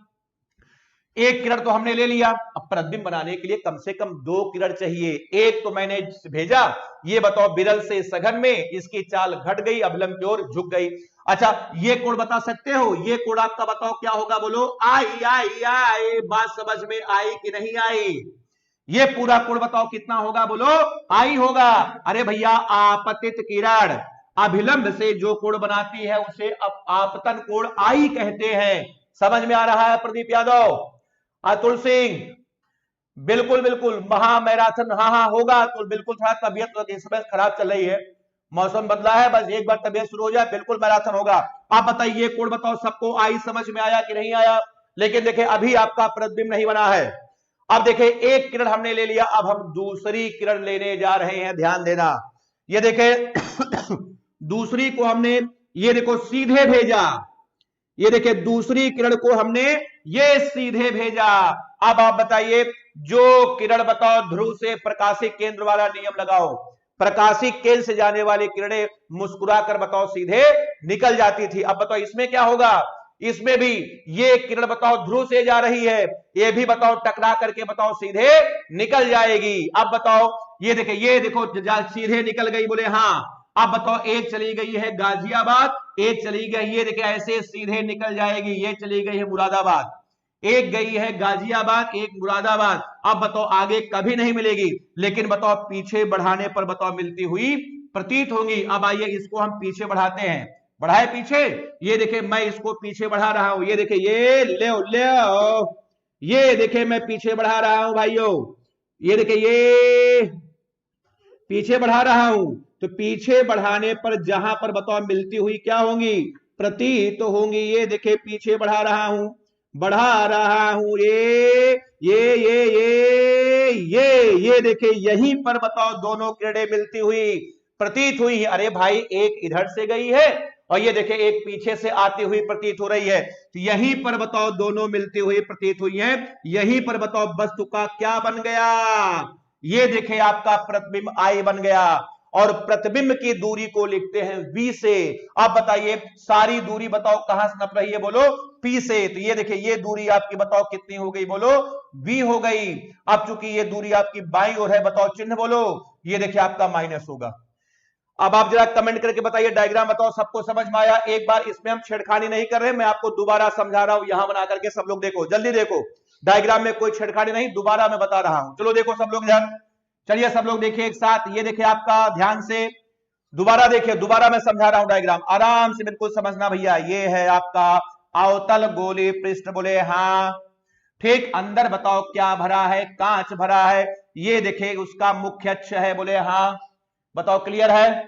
एक किरण तो हमने ले लिया, अब प्रतिबिंब बनाने के लिए कम से कम दो किरण चाहिए। एक तो मैंने भेजा, ये बताओ विरल से सघन में, इसकी चाल घट गई, अभिलंब की ओर झुक गई। अच्छा ये कोण बता सकते हो, ये कोण आपका बताओ क्या होगा, बोलो आई आई आई, बात समझ में आई कि नहीं आई? ये पूरा कोण बताओ कितना होगा, बोलो आई होगा। अरे भैया आपतित किरण अभिलंब से जो कोण बनाती है उसे आपतन कोण आई कहते हैं। समझ में आ रहा है प्रदीप यादव? अतुल सिंह बिल्कुल बिल्कुल, महामैराथन हाँ होगा अतुल, बिल्कुल। थोड़ा तबियत इस समय खराब चल रही है, मौसम बदला है, बस एक बार तबियत शुरू हो जाए बिल्कुल मैराथन होगा। आप बताइए कोण बताओ सबको आई समझ में आया कि नहीं आया? लेकिन देखिए अभी आपका प्रतिबिंब नहीं बना है। अब देखिए एक किरण हमने ले लिया, अब हम दूसरी किरण लेने जा रहे हैं, ध्यान देना। ये देखे दूसरी को हमने ये देखो सीधे भेजा, ये देखिए दूसरी किरण को हमने ये सीधे भेजा। अब आप बताइए जो किरण बताओ ध्रुव से प्रकाशिक केंद्र वाला नियम लगाओ, प्रकाशिक केंद्र से जाने वाली किरणें मुस्कुराकर बताओ सीधे निकल जाती थी। अब बताओ इसमें क्या होगा, इसमें भी ये किरण बताओ ध्रुव से जा रही है, ये भी बताओ टकरा करके बताओ सीधे निकल जाएगी। अब बताओ ये देखो सीधे निकल गई, बोले हाँ। अब बताओ एक चली गई है गाजियाबाद, एक चली गई, ये देखिए ऐसे सीधे निकल जाएगी, ये चली गई है मुरादाबाद, एक गई है गाजियाबाद, एक मुरादाबाद। अब बताओ आगे कभी नहीं मिलेगी, लेकिन बताओ पीछे बढ़ाने पर बताओ मिलती हुई प्रतीत होंगी। अब आइए इसको हम पीछे बढ़ाते हैं, बढ़ाए पीछे, ये देखिए मैं इसको पीछे बढ़ा रहा हूं, ये देखिए ये ले ये देखिए मैं पीछे बढ़ा रहा हूं भाइयों, ये देखिए ये पीछे बढ़ा रहा हूं। तो पीछे बढ़ाने पर जहां पर बताओ मिलती हुई क्या होंगी, प्रतीत तो होंगी। ये देखिए पीछे बढ़ा रहा हूं, बढ़ा रहा हूं, ये देखिए यहीं पर बताओ दोनों किरणें मिलती हुई प्रतीत हुई है। अरे भाई एक इधर से गई है और ये देखिए एक पीछे से आती हुई प्रतीत हो रही है, तो यहीं पर बताओ दोनों मिलती हुई प्रतीत हुई है। यहीं पर बताओ वस्तु का क्या बन गया, ये देखिए आपका प्रतिबिंब आई बन गया, और प्रतिबिंब की दूरी को लिखते हैं v से। अब बताइए सारी दूरी बताओ कहां से नप रही है, बोलो p से। तो ये देखिए ये दूरी आपकी बताओ कितनी हो गई, बोलो v हो गई। अब चूंकि ये दूरी आपकी बाईं ओर है, बताओ चिन्ह बोलो, ये देखिए आपका माइनस होगा। अब आप जरा कमेंट करके बताइए डायग्राम बताओ सबको समझ में आया? एक बार इसमें हम छेड़खानी नहीं कर रहे, मैं आपको दोबारा समझा रहा हूं, यहां बना करके सब लोग देखो, जल्दी देखो, डायग्राम में कोई छेड़खानी नहीं, दोबारा मैं बता रहा हूं। चलो देखो सब लोग ध्यान, चलिए सब लोग देखिए एक साथ, ये देखिए आपका ध्यान से दोबारा देखिए, दोबारा मैं समझा रहा हूं डायग्राम, आराम से बिल्कुल समझना भैया। ये है आपका अवतल गोली पृष्ठ, बोले हाँ। ठीक अंदर बताओ क्या भरा है, कांच भरा है, ये देखिए उसका मुख्य अक्ष है, बोले हाँ। बताओ क्लियर है,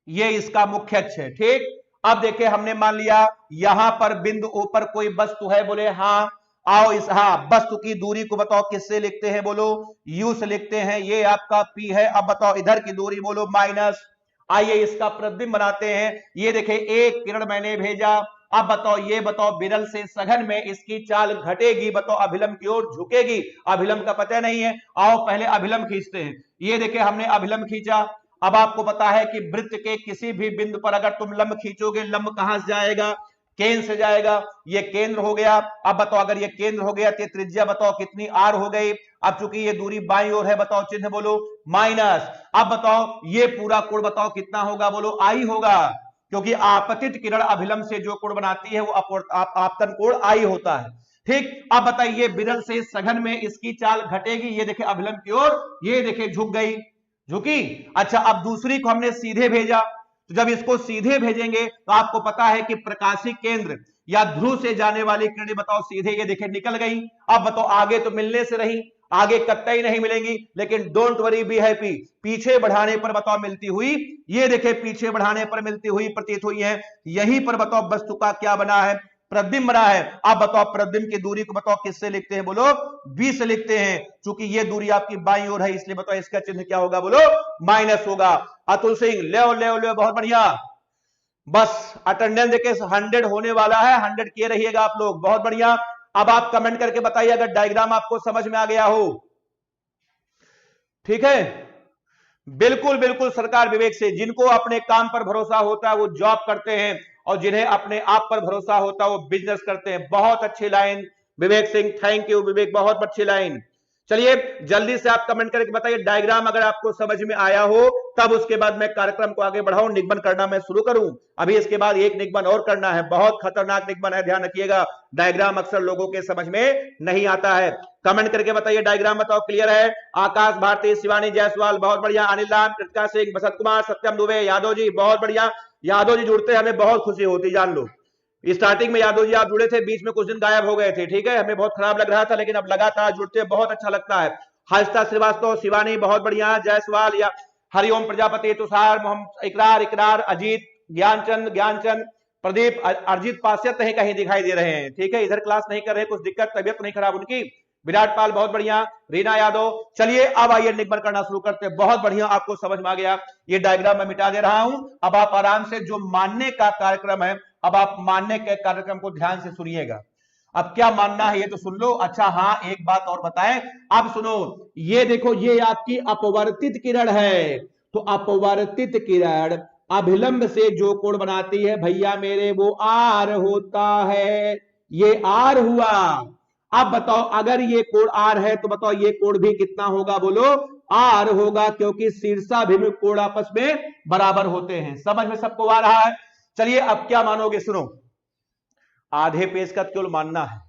ये इसका मुख्य अक्ष है। ठीक अब देखिए हमने मान लिया यहां पर बिंदु O पर कोई वस्तु है, बोले हाँ। आओ इस वस्तु की दूरी को बताओ किससे लिखते हैं, बोलो U से लिखते हैं। ये आपका P है। अब बताओ इधर की दूरी बोलो माइनस। आइए इसका प्रतिबिंब बनाते हैं। ये देखिए एक किरण मैंने भेजा। अब बताओ ये बताओ विरल से सघन में इसकी चाल घटेगी, बताओ अभिलंब की ओर झुकेगी। अभिलंब का पता नहीं है, आओ पहले अभिलंब खींचते हैं। ये देखिए हमने अभिलंब खींचा। अब आपको पता है कि वृत्त के किसी भी बिंदु पर अगर तुम लंब खींचोगे, लंब कहां से जाएगा, केंद्र से जाएगा। ये केंद्र हो गया। अब बताओ अगर ये केंद्र हो गया तो त्रिज्या बताओ कितनी आर हो गई। अब चूंकि ये दूरी बाईं ओर है, बताओ चिन्ह बोलो माइनस। अब बताओ ये पूरा कोण बताओ कितना होगा, बोलो आई होगा, क्योंकि आपतित किरण अभिलंब से जो कोण बनाती है वो आपतन कोण आई होता है। ठीक, अब बताइए विरल से सघन में इसकी चाल घटेगी। ये देखिए अभिलंब की ओर, ये देखिए झुक गई, झुकी। अच्छा अब दूसरी को हमने सीधे भेजा, तो जब इसको सीधे भेजेंगे तो आपको पता है कि प्रकाशी केंद्र या ध्रुव से जाने वाली किरणें बताओ सीधे ये देखिए निकल गई। अब बताओ आगे तो मिलने से रही, आगे कतई नहीं मिलेंगी, लेकिन डोंट वरी बी हैप्पी, पीछे बढ़ाने पर बताओ मिलती हुई, ये देखिए पीछे बढ़ाने पर मिलती हुई प्रतीत हुई है। यहीं पर बताओ वस्तु का क्या बना है, प्रतिबिंब बना है। अब बताओ प्रतिबिंब की दूरी को बताओ किससे लिखते हैं, बोलो बी से लिखते हैं। चूंकि ये दूरी आपकी बाईं ओर है इसलिए बताओ इसका चिन्ह क्या होगा, बोलो माइनस होगा। अतुल सिंह ले ले बहुत बढ़िया। बस अटेंडेंस देखिए 100 होने वाला है, 100 किए रहिएगा आप लोग, बहुत बढ़िया। अब आप कमेंट करके बताइए अगर डायग्राम आपको समझ में आ गया हो। ठीक है, बिल्कुल बिल्कुल सरकार विवेक से, जिनको अपने काम पर भरोसा होता है वो जॉब करते हैं, और जिन्हें अपने आप पर भरोसा होता है वो बिजनेस करते हैं। बहुत अच्छी line Vivek Singh, thank you Vivek, बहुत अच्छी लाइन। चलिए जल्दी से आप कमेंट करके बताइए डायग्राम अगर आपको समझ में आया हो, तब उसके बाद मैं कार्यक्रम को आगे बढ़ाऊं, निगमन करना मैं शुरू करूं। अभी इसके बाद एक निगमन और करना है, बहुत खतरनाक निगमन है, ध्यान रखिएगा। डायग्राम अक्सर लोगों के समझ में नहीं आता है। कमेंट करके बताइए डायग्राम बताओ क्लियर है। आकाश भारती, शिवानी जायसवाल, बहुत बढ़िया। अनिल राम, कृतिका सिंह, बसंत कुमार, सत्यम दुबे, यादव जी, बहुत बढ़िया। यादव जी जुड़ते हमें बहुत खुशी होती, जान लो। स्टार्टिंग में यादव जी आप जुड़े थे, बीच में कुछ दिन गायब हो गए थे, ठीक है, हमें बहुत खराब लग रहा था, लेकिन अब लगातार जुड़ते हैं, बहुत अच्छा लगता है। हर्षिता श्रीवास्तव, शिवानी, बहुत बढ़िया। जायसवाल, या हरिओम प्रजापति, तुषार, मोहम्मद, इकरार इकरार, अजीत, ज्ञानचंद, प्रदीप, अरिजीत पास्यत नहीं कहीं दिखाई दे रहे हैं, ठीक है, इधर क्लास नहीं कर रहे, कुछ दिक्कत, तबियत नहीं खराब उनकी। विराट पाल, बहुत बढ़िया। रीना यादव। चलिए अब आइए निगमन करना शुरू करते हैं। बहुत बढ़िया, आपको समझ में आ गया। ये डायग्राम मैं मिटा दे रहा हूं। अब आप आराम से जो मानने का कार्यक्रम है, अब आप मानने के कार्यक्रम को ध्यान से सुनिएगा। अब क्या मानना है ये तो सुन लो। अच्छा हाँ, एक बात और बताएं, अब सुनो, ये देखो ये आपकी अपवर्तित किरण है, तो अपवर्तित किरण अभिलंब से जो कोण बनाती है भैया मेरे, वो आर होता है। ये आर हुआ। अब बताओ अगर ये कोण आर है तो बताओ ये कोण भी कितना होगा, बोलो आर होगा, क्योंकि शीर्षाभिमुख कोण आपस में बराबर होते हैं। समझ में सबको आ रहा है। चलिए अब क्या मानोगे, सुनो, आधे पेज का केवल मानना है,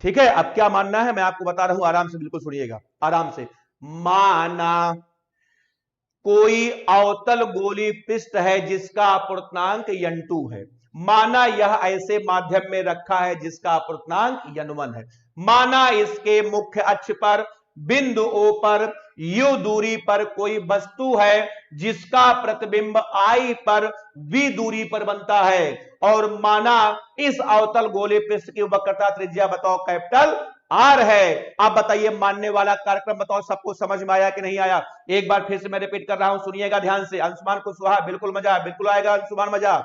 ठीक है। अब क्या मानना है मैं आपको बता रहा हूं, आराम से बिल्कुल सुनिएगा, आराम से। माना कोई अवतल गोली पृष्ठ है जिसका अपूर्णांक n2 है। माना यह ऐसे माध्यम में रखा है जिसका अपूर्णांक n1 है। माना इसके मुख्य अक्ष पर बिंदु O पर U दूरी पर कोई वस्तु है जिसका प्रतिबिंब I पर V दूरी पर बनता है, और माना इस अवतल गोले पृष्ठ की वक्रता त्रिज्या बताओ कैपिटल R है। अब बताइए मानने वाला कार्यक्रम बताओ सबको समझ में आया कि नहीं आया। एक बार फिर से मैं रिपीट कर रहा हूं, सुनिएगा ध्यान से। अंशुमान कुशवाहा, बिल्कुल मजा, बिल्कुल आएगा अंशुमान, मजा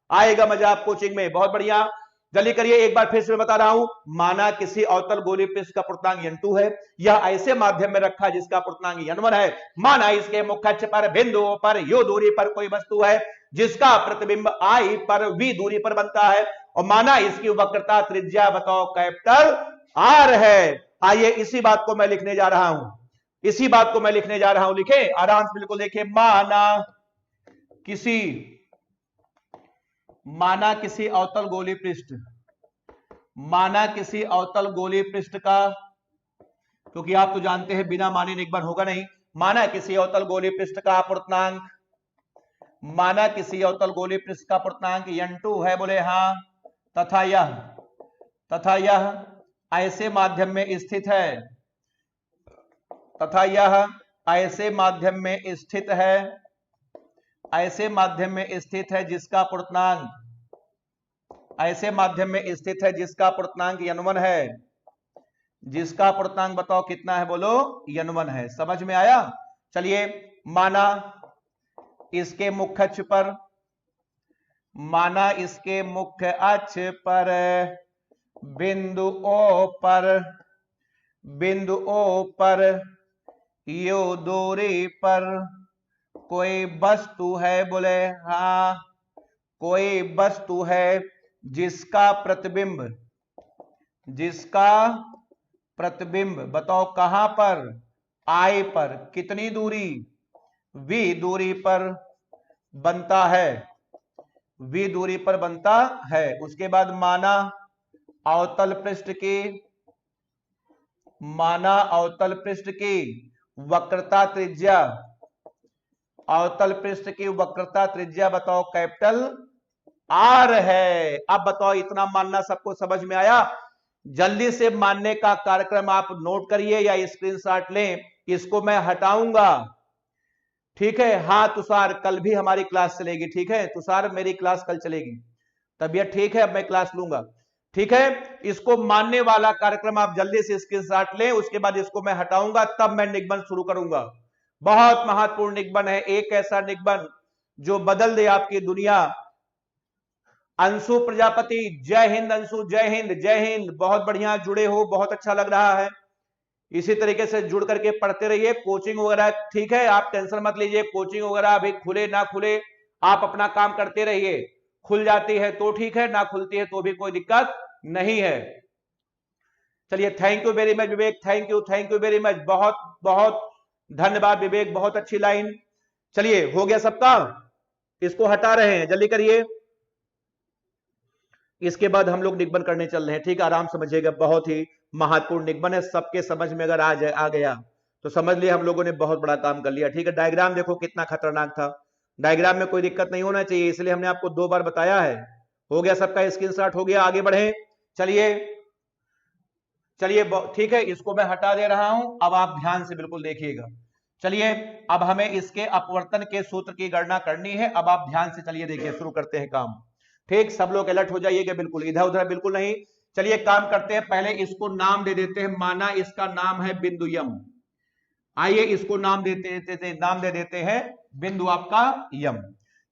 आएगा, मजा आप कोचिंग में, बहुत बढ़िया। जल्दी करिए, एक बार फिर से मैं बता रहा हूं। माना किसी अवतल गोलीय पृष्ठ का अपूर्णांक n2 है, यह ऐसे माध्यम में रखा जिसका अपूर्णांक n1 है। माना इसके मुख्य अक्ष पर बिंदुओं पर U दूरी पर कोई वस्तु है जिसका प्रतिबिंब I पर V दूरी पर बनता है, और माना इसकी वक्रता त्रिज्या बताओ कैपिटल R है। आइए इसी बात को मैं लिखने जा रहा हूं, इसी बात को मैं लिखने जा रहा हूं, लिखे आराम से बिल्कुल देखिए। माना किसी अवतल गोलीय पृष्ठ, माना किसी अवतल गोलीय पृष्ठ का, क्योंकि आप तो जानते हैं बिना माने निगमन होगा नहीं। माना किसी अवतल गोलीय पृष्ठ का अपूर्णांक, माना किसी अवतल गोलीय पृष्ठ का अपूर्णांक n2 है, बोले हाँ, तथा यह ऐसे माध्यम में स्थित है, तथा यह ऐसे माध्यम में स्थित है, ऐसे माध्यम में स्थित है जिसका अपूर्णांक ऐसे माध्यम में स्थित है जिसका पूर्णांक n1 है, जिसका पूर्णांक बताओ कितना है, बोलो n1 है। समझ में आया? चलिए, माना इसके मुख्य अक्ष पर, माना इसके मुख्य अक्ष पर बिंदु O पर यो दूरी पर कोई वस्तु है, बोले हाँ, कोई वस्तु है जिसका प्रतिबिंब बताओ कहां पर, I पर कितनी दूरी, V दूरी पर बनता है, V दूरी पर बनता है। उसके बाद माना अवतल पृष्ठ की वक्रता त्रिज्या, अवतल पृष्ठ की वक्रता त्रिज्या बताओ कैपिटल R है। अब बताओ इतना मानना सबको समझ में आया? जल्दी से मानने का कार्यक्रम आप नोट करिए या स्क्रीनशॉट लें, इसको मैं हटाऊंगा, ठीक है? हाँ तुषार, कल भी हमारी क्लास चलेगी, ठीक है तुषार, मेरी क्लास कल चलेगी, तबीयत ठीक है, अब मैं क्लास लूंगा, ठीक है? इसको मानने वाला कार्यक्रम आप जल्दी से स्क्रीनशॉट लें, उसके बाद इसको मैं हटाऊंगा, तब मैं निगमन शुरू करूंगा। बहुत महत्वपूर्ण निगमन है, एक ऐसा निगमन जो बदल दे आपकी दुनिया। अंशु प्रजापति, जय हिंद अंशु, जय हिंद, जय हिंद, बहुत बढ़िया जुड़े हो, बहुत अच्छा लग रहा है। इसी तरीके से जुड़ करके पढ़ते रहिए। कोचिंग वगैरह ठीक है, आप टेंशन मत लीजिए, कोचिंग वगैरह अभी खुले ना खुले आप अपना काम करते रहिए, खुल जाती है तो ठीक है, ना खुलती है तो भी कोई दिक्कत नहीं है। चलिए, thank you very much Vivek, thank you very much, बहुत बहुत धन्यवाद विवेक, बहुत अच्छी लाइन। चलिए, हो गया सबका, इसको हटा रहे हैं, जल्दी करिए। इसके बाद हम लोग निगमन करने चल रहे हैं, ठीक है? आराम समझिएगा, बहुत ही महत्वपूर्ण निगमन है, सबके समझ में अगर आ गया तो समझ लिए हम लोगों ने बहुत बड़ा काम कर लिया, ठीक है? डायग्राम देखो कितना खतरनाक था, डायग्राम में कोई दिक्कत नहीं होना चाहिए, इसलिए हमने आपको 2 बार बताया है। हो गया सबका, स्क्रीनशॉट हो गया, आगे बढ़े। चलिए ठीक है, इसको मैं हटा दे रहा हूं, अब आप ध्यान से बिल्कुल देखिएगा। चलिए, अब हमें इसके अपवर्तन के सूत्र की गणना करनी है, अब आप ध्यान से चलिए, देखिए शुरू करते हैं काम, ठीक? सब लोग अलर्ट हो जाइएगा, बिल्कुल इधर उधर बिल्कुल नहीं। चलिए काम करते हैं, पहले इसको नाम दे देते हैं, माना इसका नाम है बिंदु यम, आइए इसको नाम दे देते हैं बिंदु आपका यम।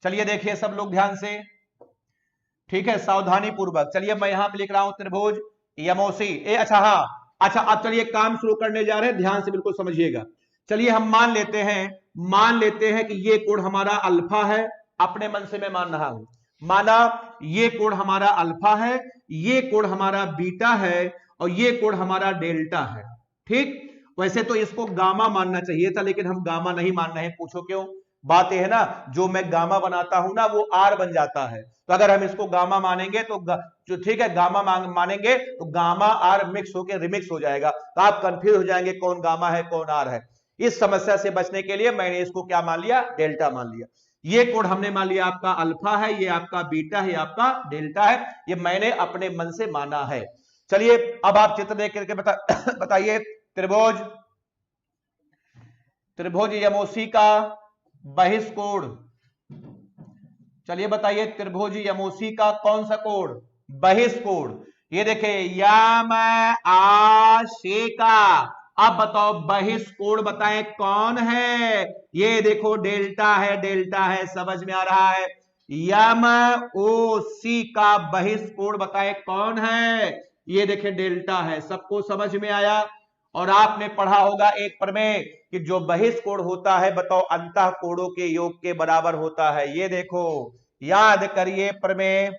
चलिए देखिए सब लोग ध्यान से, ठीक है, सावधानी पूर्वक। चलिए मैं यहां पे लिख रहा हूं त्रिभुज यमोसी अच्छा, हाँ अच्छा, अब चलिए काम शुरू करने जा रहे हैं, ध्यान से बिल्कुल समझिएगा। चलिए हम मान लेते हैं कि ये कोण हमारा अल्फा है, अपने मन से मैं मान रहा हूं, माना ये कोण हमारा अल्फा है, ये कोण हमारा बीटा है और ये कोण हमारा डेल्टा है, ठीक? वैसे तो इसको गामा मानना चाहिए था, लेकिन हम गामा नहीं मान रहे हैं, पूछो क्यों? बात यह है ना, जो मैं गामा बनाता हूं ना वो आर बन जाता है, तो अगर हम इसको गामा मानेंगे तो जो ठीक है गामा मानेंगे तो गामा आर मिक्स होकर रिमिक्स हो जाएगा, तो आप कंफ्यूज हो जाएंगे कौन गामा है कौन आर है। इस समस्या से बचने के लिए मैंने इसको क्या मान लिया, डेल्टा मान लिया। ये कोण हमने मान लिया आपका अल्फा है, ये आपका बीटा है, ये आपका डेल्टा है, ये मैंने अपने मन से माना है। चलिए अब आप चित्र देख करके बताइए, त्रिभुज यमोसी का बहिष्कोण, चलिए बताइए त्रिभुज यमोसी का कौन सा कोण, बहिष्कोण। ये देखे यम आशी का, अब बताओ बहिष्कोण बताएं कौन है, ये देखो डेल्टा है, समझ में आ रहा है? यम ओ सी का बहिष्कोण बताएं कौन है, ये देखे डेल्टा है, सबको समझ में आया? और आपने पढ़ा होगा एक प्रमेय कि जो बहिष्कोण होता है बताओ अंतः कोणों के योग के बराबर होता है, ये देखो याद करिए प्रमेय।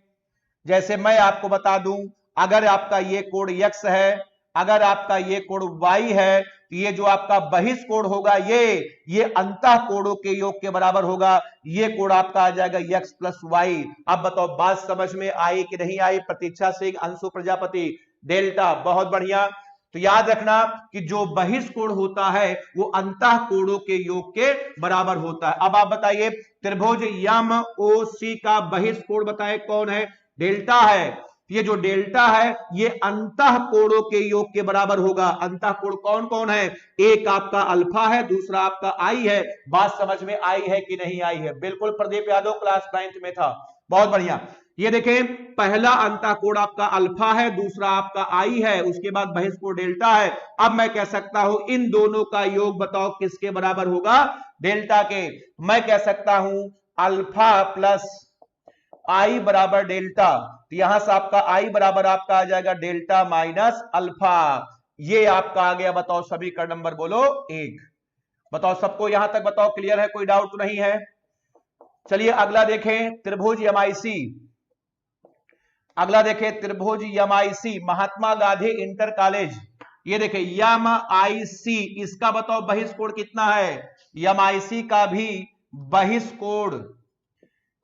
जैसे मैं आपको बता दूं, अगर आपका ये कोण x है, अगर आपका ये कोण y है, तो ये जो आपका बहिष्कोण होगा ये अंतः कोणों के योग के बराबर होगा, ये कोण आपका आ जाएगा x प्लस वाई। अब बताओ बात समझ में आई कि नहीं आई? प्रतीक्षा सिंह, अंशु प्रजापति, डेल्टा, बहुत बढ़िया। तो याद रखना कि जो बहिष्कोण होता है वो अंतः कोणों के योग के बराबर होता है। अब आप बताइए त्रिभुज यम ओ सी का बहिष्कोण बताए कौन है, डेल्टा है। ये जो डेल्टा है ये अंतः कोणों के योग के बराबर होगा। अंतः कोण कौन कौन है? एक आपका अल्फा है, दूसरा आपका आई है। बात समझ में आई है कि नहीं आई है? बिल्कुल प्रदीप यादव क्लास 9th में था, बहुत बढ़िया। ये देखें, पहला अंतःकोण आपका अल्फा है, दूसरा आपका आई है, उसके बाद बहिष्कोण डेल्टा है। अब मैं कह सकता हूं इन दोनों का योग बताओ किसके बराबर होगा? डेल्टा के। मैं कह सकता हूं अल्फा प्लस आई बराबर डेल्टा, तो यहां से आपका आई बराबर आपका आ जाएगा डेल्टा माइनस अल्फा। ये आपका आ गया, बताओ समीकरण नंबर बोलो 1। बताओ सबको यहां तक बताओ क्लियर है, कोई डाउट तो नहीं है? चलिए अगला देखें, त्रिभुज एमआईसी। अगला देखें त्रिभुज MIC, Mahatma Gandhi inter college. ये देखें एमआईसी, इसका बताओ बहिष्कोण कितना है? एमआईसी का भी बहिष्कोण,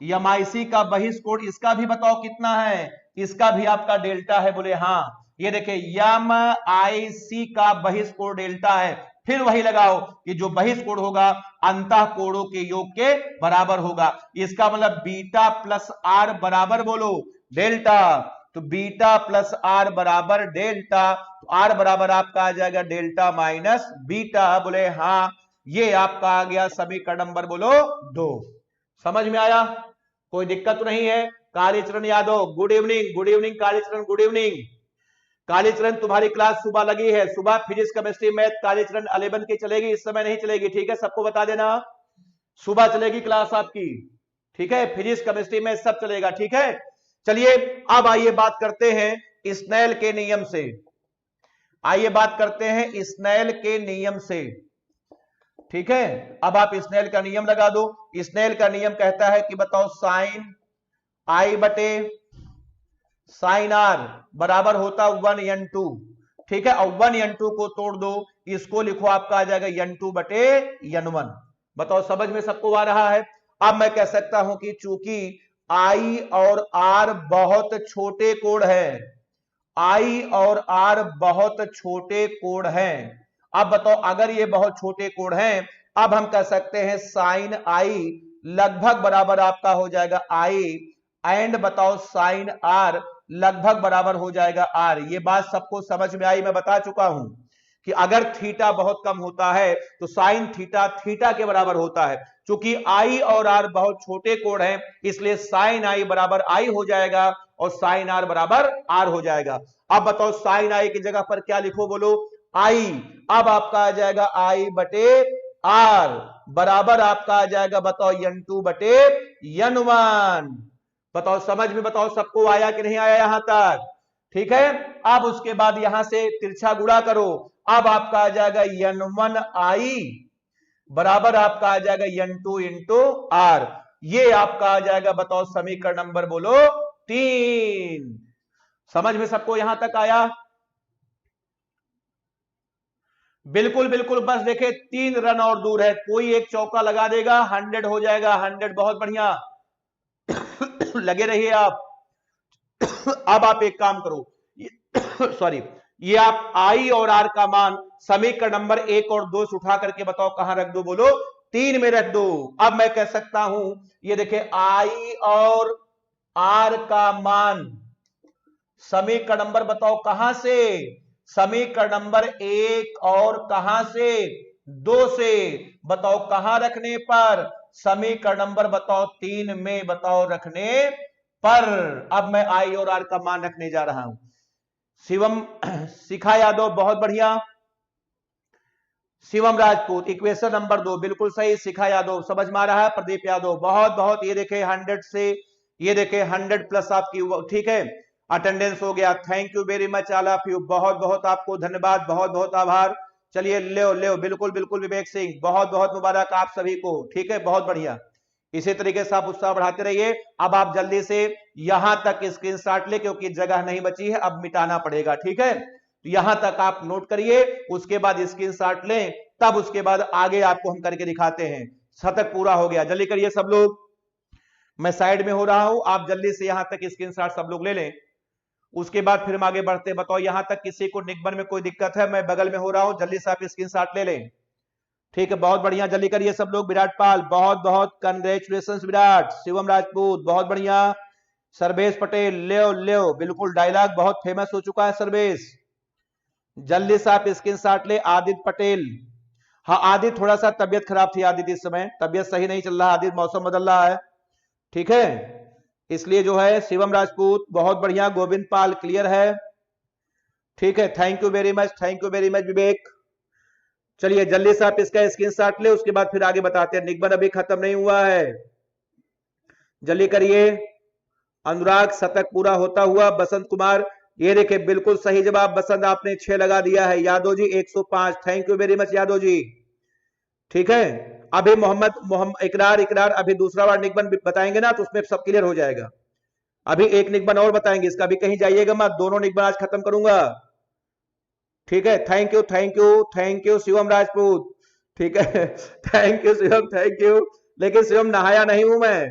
एमआईसी का बहिष्कोण इसका भी बताओ कितना है? इसका भी आपका डेल्टा है। बोले हाँ। ये देखें एमआईसी का बहिष्कोण डेल्टा है। फिर वही लगाओ कि जो बहिष्कोण होगा अंतःकोणों के योग के बराबर होगा। इसका मतलब बीटा प्लस आर बराबर बोलो डेल्टा। तो बीटा प्लस आर बराबर डेल्टा, तो आर बराबर आपका आ जाएगा डेल्टा माइनस बीटा। बोले हाँ, ये आपका आ गया समीकरण नंबर बोलो 2। समझ में आया? कोई दिक्कत तो नहीं है? Kalicharan Yadav good evening, good evening Kalicharan, good evening. Kalicharan तुम्हारी क्लास सुबह लगी है, सुबह फिजिक्स केमिस्ट्री मैथ कालीचरण 11 की चलेगी, इस समय नहीं चलेगी, ठीक है? सबको बता देना, सुबह चलेगी क्लास आपकी, ठीक है? फिजिक्स केमिस्ट्री में सब चलेगा, ठीक है? चलिए अब आइए बात करते हैं स्नेल के नियम से। आइए बात करते हैं स्नेल के नियम से, ठीक है? अब आप स्नेल का नियम लगा दो। स्नेल का नियम कहता है कि बताओ साइन आई बटे साइन आर बराबर होता 1n2, ठीक है? और 1n2 को तोड़ दो, इसको लिखो आपका आ जाएगा n2 बटे n1। बताओ समझ में सबको आ रहा है? अब मैं कह सकता हूं कि चूंकि आई और आर बहुत छोटे कोण है, आई और आर बहुत छोटे कोण हैं। अब बताओ अगर ये बहुत छोटे कोण हैं, अब हम कह सकते हैं साइन आई लगभग बराबर आपका हो जाएगा आई, एंड बताओ साइन आर लगभग बराबर हो जाएगा आर। ये बात सबको समझ में आई? मैं बता चुका हूं कि अगर थीटा बहुत कम होता है तो साइन थीटा थीटा के बराबर होता है। चूंकि आई और आर बहुत छोटे कोण हैं, इसलिए साइन आई बराबर आई हो जाएगा और साइन आर बराबर आर हो जाएगा। अब बताओ साइन आई की जगह पर क्या लिखो बोलो? आई। अब आपका आ जाएगा आई बटे आर बराबर आपका आ जाएगा बताओ n2 बटे n1। बताओ समझ में, बताओ सबको आया कि नहीं आया यहां तक? ठीक है? अब उसके बाद यहां से तिरछा गुणा करो, अब आपका आ जाएगा n1 आई बराबर आपका आ जाएगा n2 इंटू आर। ये आपका आ जाएगा बताओ समीकरण नंबर बोलो 3। समझ में सबको यहां तक आया? बिल्कुल बिल्कुल, बस देखे 3 रन और दूर है, कोई एक चौका लगा देगा 100 हो जाएगा, 100। बहुत बढ़िया लगे रहिए आप। अब आप एक काम करो सॉरी, ये आप आई और आर का मान समीकरण नंबर 1 और 2 से उठा करके बताओ कहां रख दो बोलो? 3 में रख दो। अब मैं कह सकता हूं ये देखे आई और आर का मान समीकरण नंबर बताओ कहां से? समीकरण नंबर 1 और कहां से? 2 से। बताओ कहां रखने पर? समीकरण नंबर बताओ 3 में बताओ रखने पर। अब मैं आई और आर का मान रखने जा रहा हूं। शिवम शिखा यादव बहुत बढ़िया, शिवम राजपूत इक्वेशन नंबर 2 बिल्कुल सही, शिखा यादव समझ में आ रहा है, प्रदीप यादव बहुत बहुत, ये देखे 100 से ये देखे 100 प्लस आपकी, ठीक है? अटेंडेंस हो गया। Thank you very much all of you, बहुत बहुत आपको धन्यवाद, बहुत बहुत आभार। चलिए ले ले बिल्कुल बिल्कुल विवेक सिंह बहुत बहुत मुबारक आप सभी को, ठीक है? बहुत बढ़िया, इसी तरीके से आप उत्साह बढ़ाते रहिए। अब आप जल्दी से यहां तक स्क्रीनशॉट ले, क्योंकि जगह नहीं बची है, अब मिटाना पड़ेगा, ठीक है? तो यहां तक आप नोट करिए, उसके बाद स्क्रीनशॉट लें, तब उसके बाद आगे आपको हम करके दिखाते हैं। शतक पूरा हो गया, जल्दी करिए सब लोग। मैं साइड में हो रहा हूं, आप जल्दी से यहां तक स्क्रीनशॉट सब लोग ले लें, उसके बाद फिर हम आगे बढ़ते। बताओ यहां तक किसी को निगमन में कोई दिक्कत है? मैं बगल में हो रहा हूं, जल्दी से आप स्क्रीनशॉट ले लें, ठीक है? बहुत बढ़िया, जल्दी करिए सब लोग। विराट पाल बहुत बहुत कंग्रेचुलेशन, विराट। शिवम राजपूत बहुत बढ़िया, सर्वेश पटेल ले बिल्कुल, डायलॉग बहुत फेमस हो चुका है सर्वेश, जल्दी से आप स्क्रीनशॉट ले। आदित्य पटेल, हाँ आदित्य थोड़ा सा तबियत खराब थी, आदित्य इस समय तबियत सही नहीं चल रहा, आदित्य मौसम बदल रहा है, ठीक है? इसलिए जो है शिवम राजपूत बहुत बढ़िया, गोविंद पाल क्लियर है, ठीक है, थैंक यू वेरी मच विवेक। चलिए जल्दी से आप इसका स्क्रीनशॉट ले, उसके बाद फिर आगे बताते हैं। निगमन अभी खत्म नहीं हुआ है, जल्दी करिए। अनुराग शतक पूरा होता हुआ, बसंत कुमार, ये देखिए बिल्कुल सही जवाब बसंत, आपने 6 लगा दिया है। Yadav ji 105, thank you very much Yadav ji, ठीक है। अभी मोहम्मद इकरार अभी दूसरा बार निगमन बताएंगे ना तो उसमें सब क्लियर हो जाएगा। अभी एक निगमन और बताएंगे, इसका भी कहीं जाइएगा मत, दोनों निगमन आज खत्म करूंगा, ठीक है। थैंक यू शिवम राजपूत, ठीक है thank you Shivam, thank you. लेकिन शिवम नहाया नहीं हूं मैं,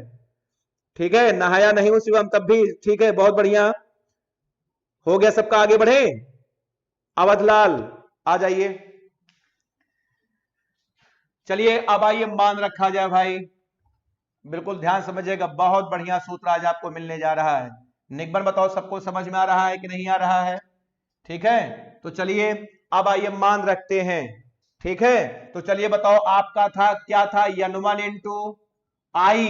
ठीक है, नहाया नहीं हूं शिवम, तब भी ठीक है, बहुत बढ़िया हो गया सबका। आगे बढ़े, अवधलाल आ जाइए। चलिए अब आइए मान रखा जाए भाई, बिल्कुल ध्यान समझिएगा, बहुत बढ़िया सूत्र आज आपको मिलने जा रहा है। निगमन बताओ सबको समझ में आ रहा है कि नहीं आ रहा है, ठीक है। तो चलिए अब आइए मान रखते हैं, ठीक है। तो चलिए बताओ आपका था क्या था, n1 इंटू आई,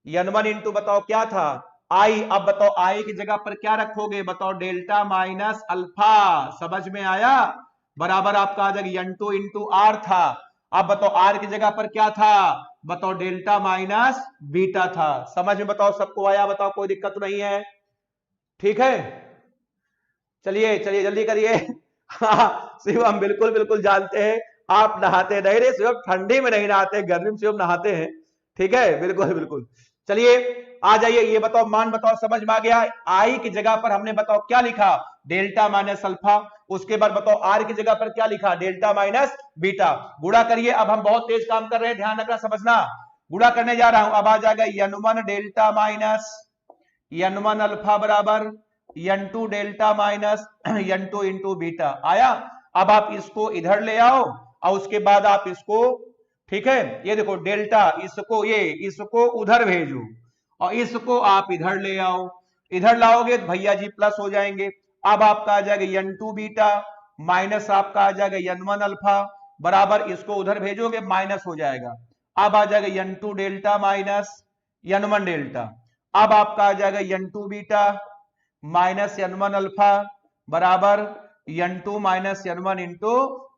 n1 इंटू बताओ क्या था आई। अब बताओ आई की जगह पर क्या रखोगे, बताओ डेल्टा माइनस अल्फा, समझ में आया, बराबर आपका आ जाएगा n2 इंटू आर था। अब बताओ आर की जगह पर क्या था, बताओ डेल्टा माइनस बीटा था। समझ में बताओ सबको आया, बताओ कोई दिक्कत नहीं है, ठीक है। चलिए चलिए जल्दी करिए हाँ शिवम बिल्कुल बिल्कुल जानते हैं, आप नहाते नहीं रे शिवम, ठंडी में नहीं नहाते, गर्मी में शिवम नहाते हैं, ठीक है, बिल्कुल बिल्कुल। चलिए आ जाइए, ये बताओ मान बताओ समझ में आ गया। आई की जगह पर हमने बताओ क्या लिखा, डेल्टा माइनस अल्फा। उसके बाद बताओ आर की जगह पर क्या लिखा, डेल्टा माइनस बीटा। गुणा करिए, अब हम बहुत तेज काम कर रहे हैं, ध्यान रखना समझना। गुणा करने जा रहा हूं, अब आ जाएगा n1 delta minus n1 alpha बराबर n2 delta minus n2 into beta. आया, अब आप इसको इधर ले आओ और उसके बाद आप इसको, ठीक है, ये देखो डेल्टा, इसको उधर भेजो और इसको आप इधर ले आओ, इधर लाओगे तो भैया जी प्लस हो जाएंगे। अब आपका आ जाएगा n2 बीटा माइनस आपका आ जाएगा n1 अल्फा बराबर, इसको उधर भेजोगे माइनस हो जाएगा। अब आ जाएगा n2 delta minus n1 delta. अब आपका आ जाएगा n2 beta minus n1 alpha बराबर n2 minus n1 into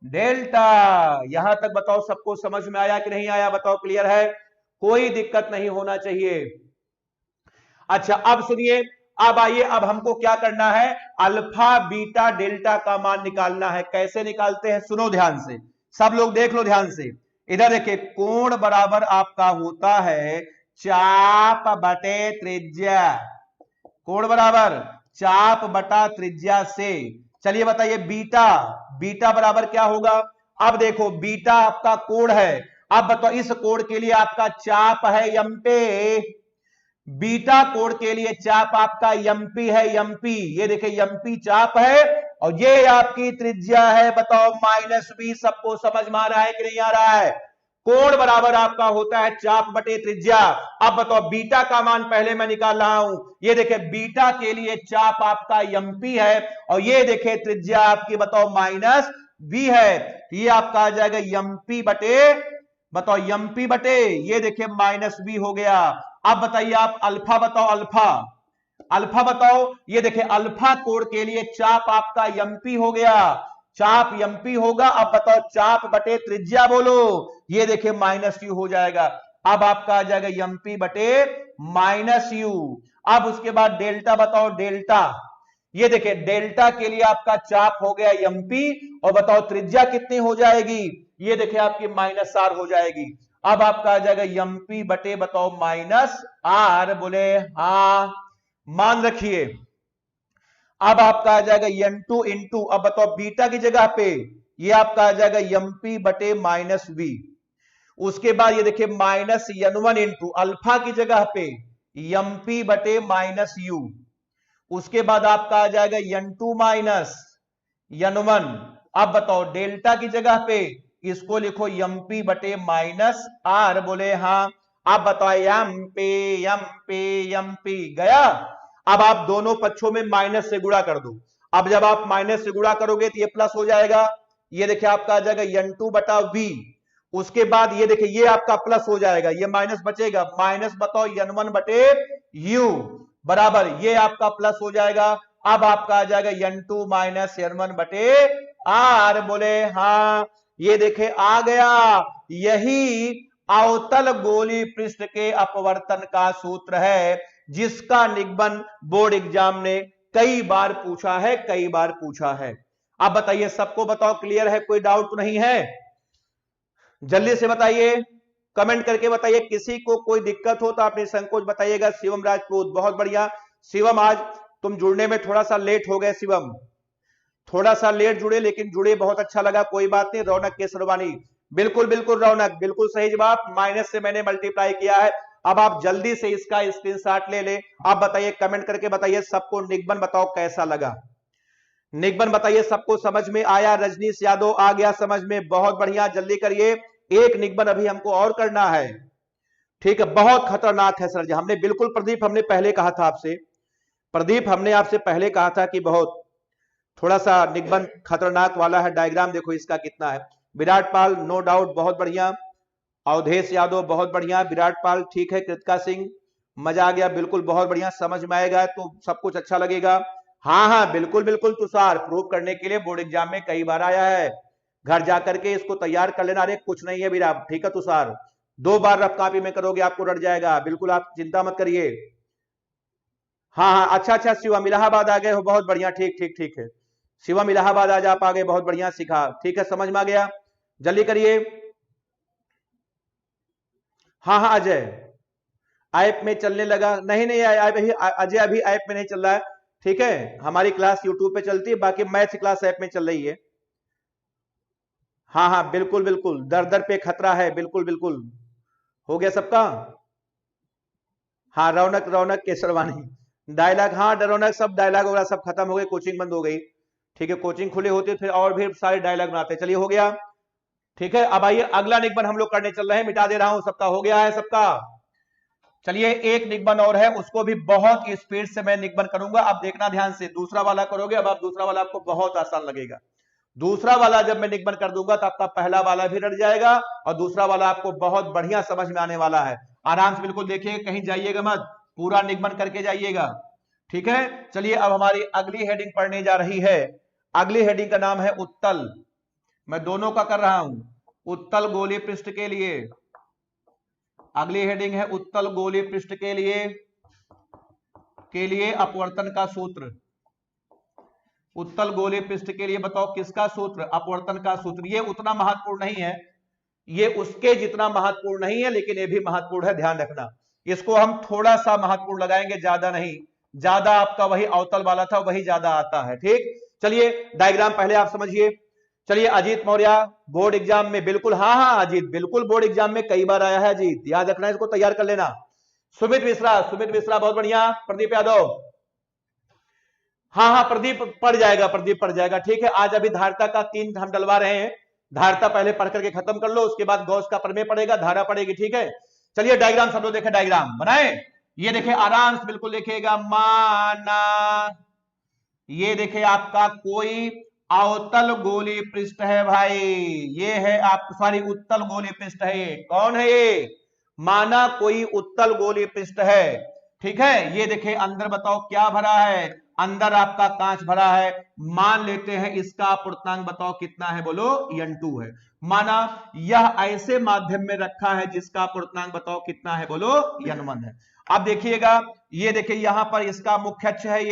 delta. यहां तक बताओ सबको समझ में आया कि नहीं आया, बताओ क्लियर है, कोई दिक्कत नहीं होना चाहिए। अच्छा अब सुनिए, अब आइए, अब हमको क्या करना है, अल्फा बीटा डेल्टा का मान निकालना है। कैसे निकालते हैं सुनो ध्यान से, सब लोग देख लो ध्यान से। इधर देखिए, कोण बराबर आपका होता है चाप बटे त्रिज्या, कोण बराबर चाप बटा त्रिज्या से। चलिए बताइए बीटा, बीटा बराबर क्या होगा। अब देखो बीटा आपका कोण है, अब बताओ इस कोण के लिए आपका चाप है एमपी, बीटा कोण के लिए चाप आपका एमपी है, एमपी, ये देखिए एमपी चाप है और ये आपकी त्रिज्या है, बताओ -b। सबको समझ में आ रहा है कि नहीं आ रहा है। कोण बराबर आपका होता है चाप बटे त्रिज्या। अब बताओ बीटा का मान पहले मैं निकाल रहा हूं, ये देखिए बीटा के लिए चाप आपका एमपी है और ये देखिए त्रिज्या आपकी बताओ -b है, ये आपका आ जाएगा एमपी बटे, बताओ एमपी बटे, ये देखिए -b हो गया। अब बताइए आप अल्फा बताओ, अल्फा, अल्फा बताओ, ये देखिए अल्फा कोण के लिए चाप आपका एमपी हो गया, चाप एमपी होगा। अब बताओ चाप बटे त्रिज्या बोलो, ये देखिए -u हो जाएगा। अब आपका आ जाएगा एमपी बटे -u। अब उसके बाद डेल्टा बताओ, डेल्टा, ये देखिए डेल्टा के लिए आपका चाप हो गया एमपी और बताओ त्रिज्या कितनी हो जाएगी, ये देखिए आपकी -r हो जाएगी। अब आपका आ जाएगा एमपी बटे बताओ -r, बोले हाँ, मान रखिए। अब आपका आ जाएगा n2 इंटू, अब बताओ बीटा की जगह पे ये आपका आ जाएगा एमपी बटे -v। उसके बाद ये देखिए -n1 इंटू अल्फा की जगह पे एमपी बटे -u। उसके बाद आपका आ जाएगा n2 माइनस n1। अब बताओ डेल्टा की जगह पे इसको लिखो एमपी बटे -r, बोले हाँ। अब बताओ एमपी एमपी एमपी गया। अब आप दोनों पक्षों में माइनस से गुणा कर दो, अब जब आप माइनस से गुणा करोगे तो ये प्लस हो जाएगा, ये देखिए आपका आ जाएगा n2 बटा v। उसके बाद ये देखिए ये आपका प्लस हो जाएगा, ये माइनस बचेगा, माइनस बताओ n1 बटे u बराबर ये आपका प्लस हो जाएगा। अब आपका आ जाएगा n2 माइनस n1 बटे r। बोले हाँ, ये देखे आ गया, यही अवतल गोली पृष्ठ के अपवर्तन का सूत्र है, जिसका निगमन बोर्ड एग्जाम ने कई बार पूछा है, कई बार पूछा है। अब बताइए, सबको बताओ क्लियर है, कोई डाउट तो नहीं है? जल्दी से बताइए, कमेंट करके बताइए, किसी को कोई दिक्कत हो तो आप निसंकोच बताइएगा। शिवम राजपूत, बहुत बढ़िया। शिवम आज तुम जुड़ने में थोड़ा सा लेट हो गए, शिवम थोड़ा सा लेट जुड़े, लेकिन जुड़े बहुत अच्छा लगा, कोई बात नहीं। रौनक केसरवानी, बिल्कुल बिल्कुल रौनक, बिल्कुल सही जवाब, माइनस से मैंने मल्टीप्लाई किया है। अब आप जल्दी से इसका स्क्रीनशॉट ले ले। आप बताइए, कमेंट करके बताइए, सबको निगमन बताओ कैसा लगा, निगमन बताइए, सबको समझ में आया? रजनीश यादव आ गया समझ में, बहुत बढ़िया, जल्दी करिए। एक निगमन अभी हमको और करना है, ठीक है? बहुत खतरनाक है सर जी, हमने बिल्कुल प्रदीप, हमने पहले कहा था आपसे, प्रदीप हमने आपसे पहले कहा था कि बहुत थोड़ा सा निगमन खतरनाक वाला है। डायग्राम देखो इसका कितना है। विराट पाल नो डाउट बहुत बढ़िया, अवधेश यादव बहुत बढ़िया, विराट पाल ठीक है, कृतिका सिंह मजा आ गया, बिल्कुल बहुत बढ़िया, समझ में आएगा तो सब कुछ अच्छा लगेगा। हाँ हाँ बिल्कुल बिल्कुल तुषार, प्रूव करने के लिए बोर्ड एग्जाम में कई बार आया है, घर जाकर के इसको तैयार कर लेना। अरे कुछ नहीं है विराट, ठीक है तुषार, 2 बार रफ कॉपी में करोगे आपको रट जाएगा, बिल्कुल आप चिंता मत करिए। हाँ हाँ अच्छा अच्छा, शिवम इलाहाबाद आ गए हो, बहुत बढ़िया, ठीक ठीक ठीक है शिवम, इलाहाबाद आज आप आ गए, बहुत बढ़िया सीखा, ठीक है, समझ में आ गया, जल्दी करिए। हाँ हाँ अजय, ऐप में चलने लगा? नहीं नहीं अजय अभी ऐप में नहीं चल रहा है, ठीक है, हमारी क्लास यूट्यूब पे चलती है, बाकी मैथ क्लास ऐप में चल रही है। हाँ हाँ बिल्कुल बिल्कुल, दर दर पे खतरा है, बिल्कुल बिल्कुल, हो गया सबका। हाँ रौनक, रौनक केसरवानी डायलॉग, हाँ रौनक सब डायलॉग वगैरह सब खत्म हो गए, कोचिंग बंद हो गई, ठीक है, कोचिंग खुली होती फिर और भी सारे डायलॉग बनाते। चलिए हो गया, ठीक है। अब आइए अगला निगमन हम लोग करने चल रहे हैं, मिटा दे रहा हूं, सबका हो गया है सबका। चलिए एक निगमन और है, उसको भी बहुत स्पीड से मैं निगमन करूंगा, अब देखना ध्यान से, दूसरा वाला करोगे, अब आप दूसरा वाला आपको बहुत आसान लगेगा। दूसरा वाला जब मैं निगमन कर दूंगा तो आपका पहला वाला भी रट जाएगा, और दूसरा वाला आपको बहुत बढ़िया समझ में आने वाला है। आराम से बिल्कुल देखिए, कहीं जाइएगा मत, पूरा निगमन करके जाइएगा, ठीक है। चलिए अब हमारी अगली हेडिंग पढ़ने जा रही है, अगली हेडिंग का नाम है उत्तल, मैं दोनों का कर रहा हूं, उत्तल गोलीय पृष्ठ के लिए। अगली हेडिंग है उत्तल गोलीय पृष्ठ के लिए अपवर्तन का सूत्र। उत्तल गोलीय पृष्ठ के लिए बताओ किसका सूत्र? अपवर्तन का सूत्र। ये उतना महत्वपूर्ण नहीं है, ये उसके जितना महत्वपूर्ण नहीं है, लेकिन ये भी महत्वपूर्ण है, ध्यान रखना। इसको हम थोड़ा सा महत्वपूर्ण लगाएंगे, ज्यादा नहीं, ज्यादा आपका वही अवतल वाला था वही ज्यादा आता है, ठीक। चलिए डायग्राम पहले आप समझिए। चलिए अजीत मौर्य बोर्ड एग्जाम में, बिल्कुल हाँ हाँ अजीत, बिल्कुल बोर्ड एग्जाम में कई बार आया है अजीत, याद रखना, इसको तैयार कर लेना। सुमित मिश्रा, सुमित मिश्रा बहुत बढ़िया। प्रदीप यादव, हाँ हाँ प्रदीप पढ़ जाएगा, प्रदीप पढ़ जाएगा, ठीक है। आज अभी धारता का 3 हम डलवा रहे हैं, धारता पहले पढ़ करके खत्म कर लो, उसके बाद गौस का प्रमेय पड़ेगा, धारा पड़ेगी, ठीक है। चलिए डायग्राम सब लोग देखे, डायग्राम बनाए, ये देखे आराम से बिल्कुल देखिएगा। माना ये देखे आपका कोई अवतल गोलीय पृष्ठ है भाई, ये है आप, सॉरी उत्तल गोलीय पृष्ठ है, ये कौन है ये? माना कोई उत्तल गोलीय पृष्ठ है, ठीक है। ये देखे अंदर बताओ क्या भरा है, अंदर आपका कांच भरा है। मान लेते हैं इसका अपूर्णांक बताओ कितना है, बोलो n2 है। माना यह ऐसे माध्यम में रखा है जिसका अपूर्णांक बताओ कितना है, बोलो n1 है। अब देखिएगा, ये देखिए यहां पर इसका मुख्य अक्ष है,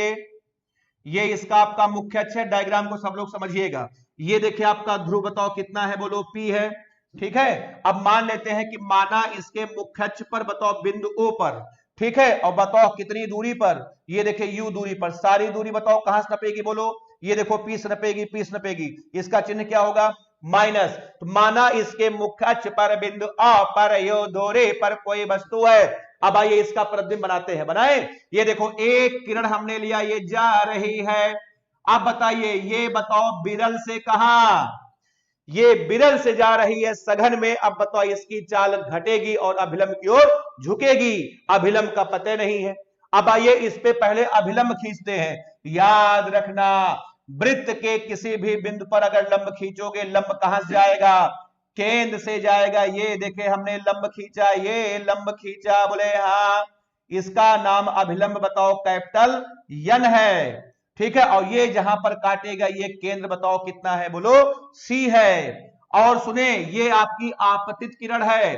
ये इसका आपका मुख्य अक्ष है, डायग्राम को सब लोग समझिएगा। ये देखिए आपका ध्रुव बताओ कितना है, बोलो P है, ठीक है। अब मान लेते हैं कि माना इसके मुख्य अक्ष पर बताओ बिंदु O पर, ठीक है, और बताओ कितनी दूरी पर, ये देखिए U दूरी पर, सारी दूरी बताओ कहां से नपेगी, बोलो ये देखो P से नपेगी, P से नपेगी, इसका चिन्ह क्या होगा, माइनस। तो माना इसके मुख्य अक्ष पर बिंदु A पर यो दोरे पर कोई वस्तु है। अब आइए इसका प्रतिबिंब बनाते हैं, बनाए। ये देखो एक किरण हमने लिया, ये जा रही है, अब बताइए ये बताओ विरल से कहां, ये विरल से जा रही है सघन में, अब बताओ इसकी चाल घटेगी और अभिलंब की ओर झुकेगी, अभिलंब का पता नहीं है। अब आइए इस पे पहले अभिलंब खींचते हैं। याद रखना वृत्त के किसी भी बिंदु पर अगर लंब खींचोगे, लंब कहां से जाएगा, केंद्र से जाएगा, ये देखे हमने लंब खींचा, ये लंब खींचा, बोले हाँ, इसका नाम अभिलंब बताओ कैपिटल यन है, ठीक है। और ये जहां पर काटेगा ये केंद्र बताओ कितना है, बोलो सी है। और सुने, ये आपकी आपतित किरण है,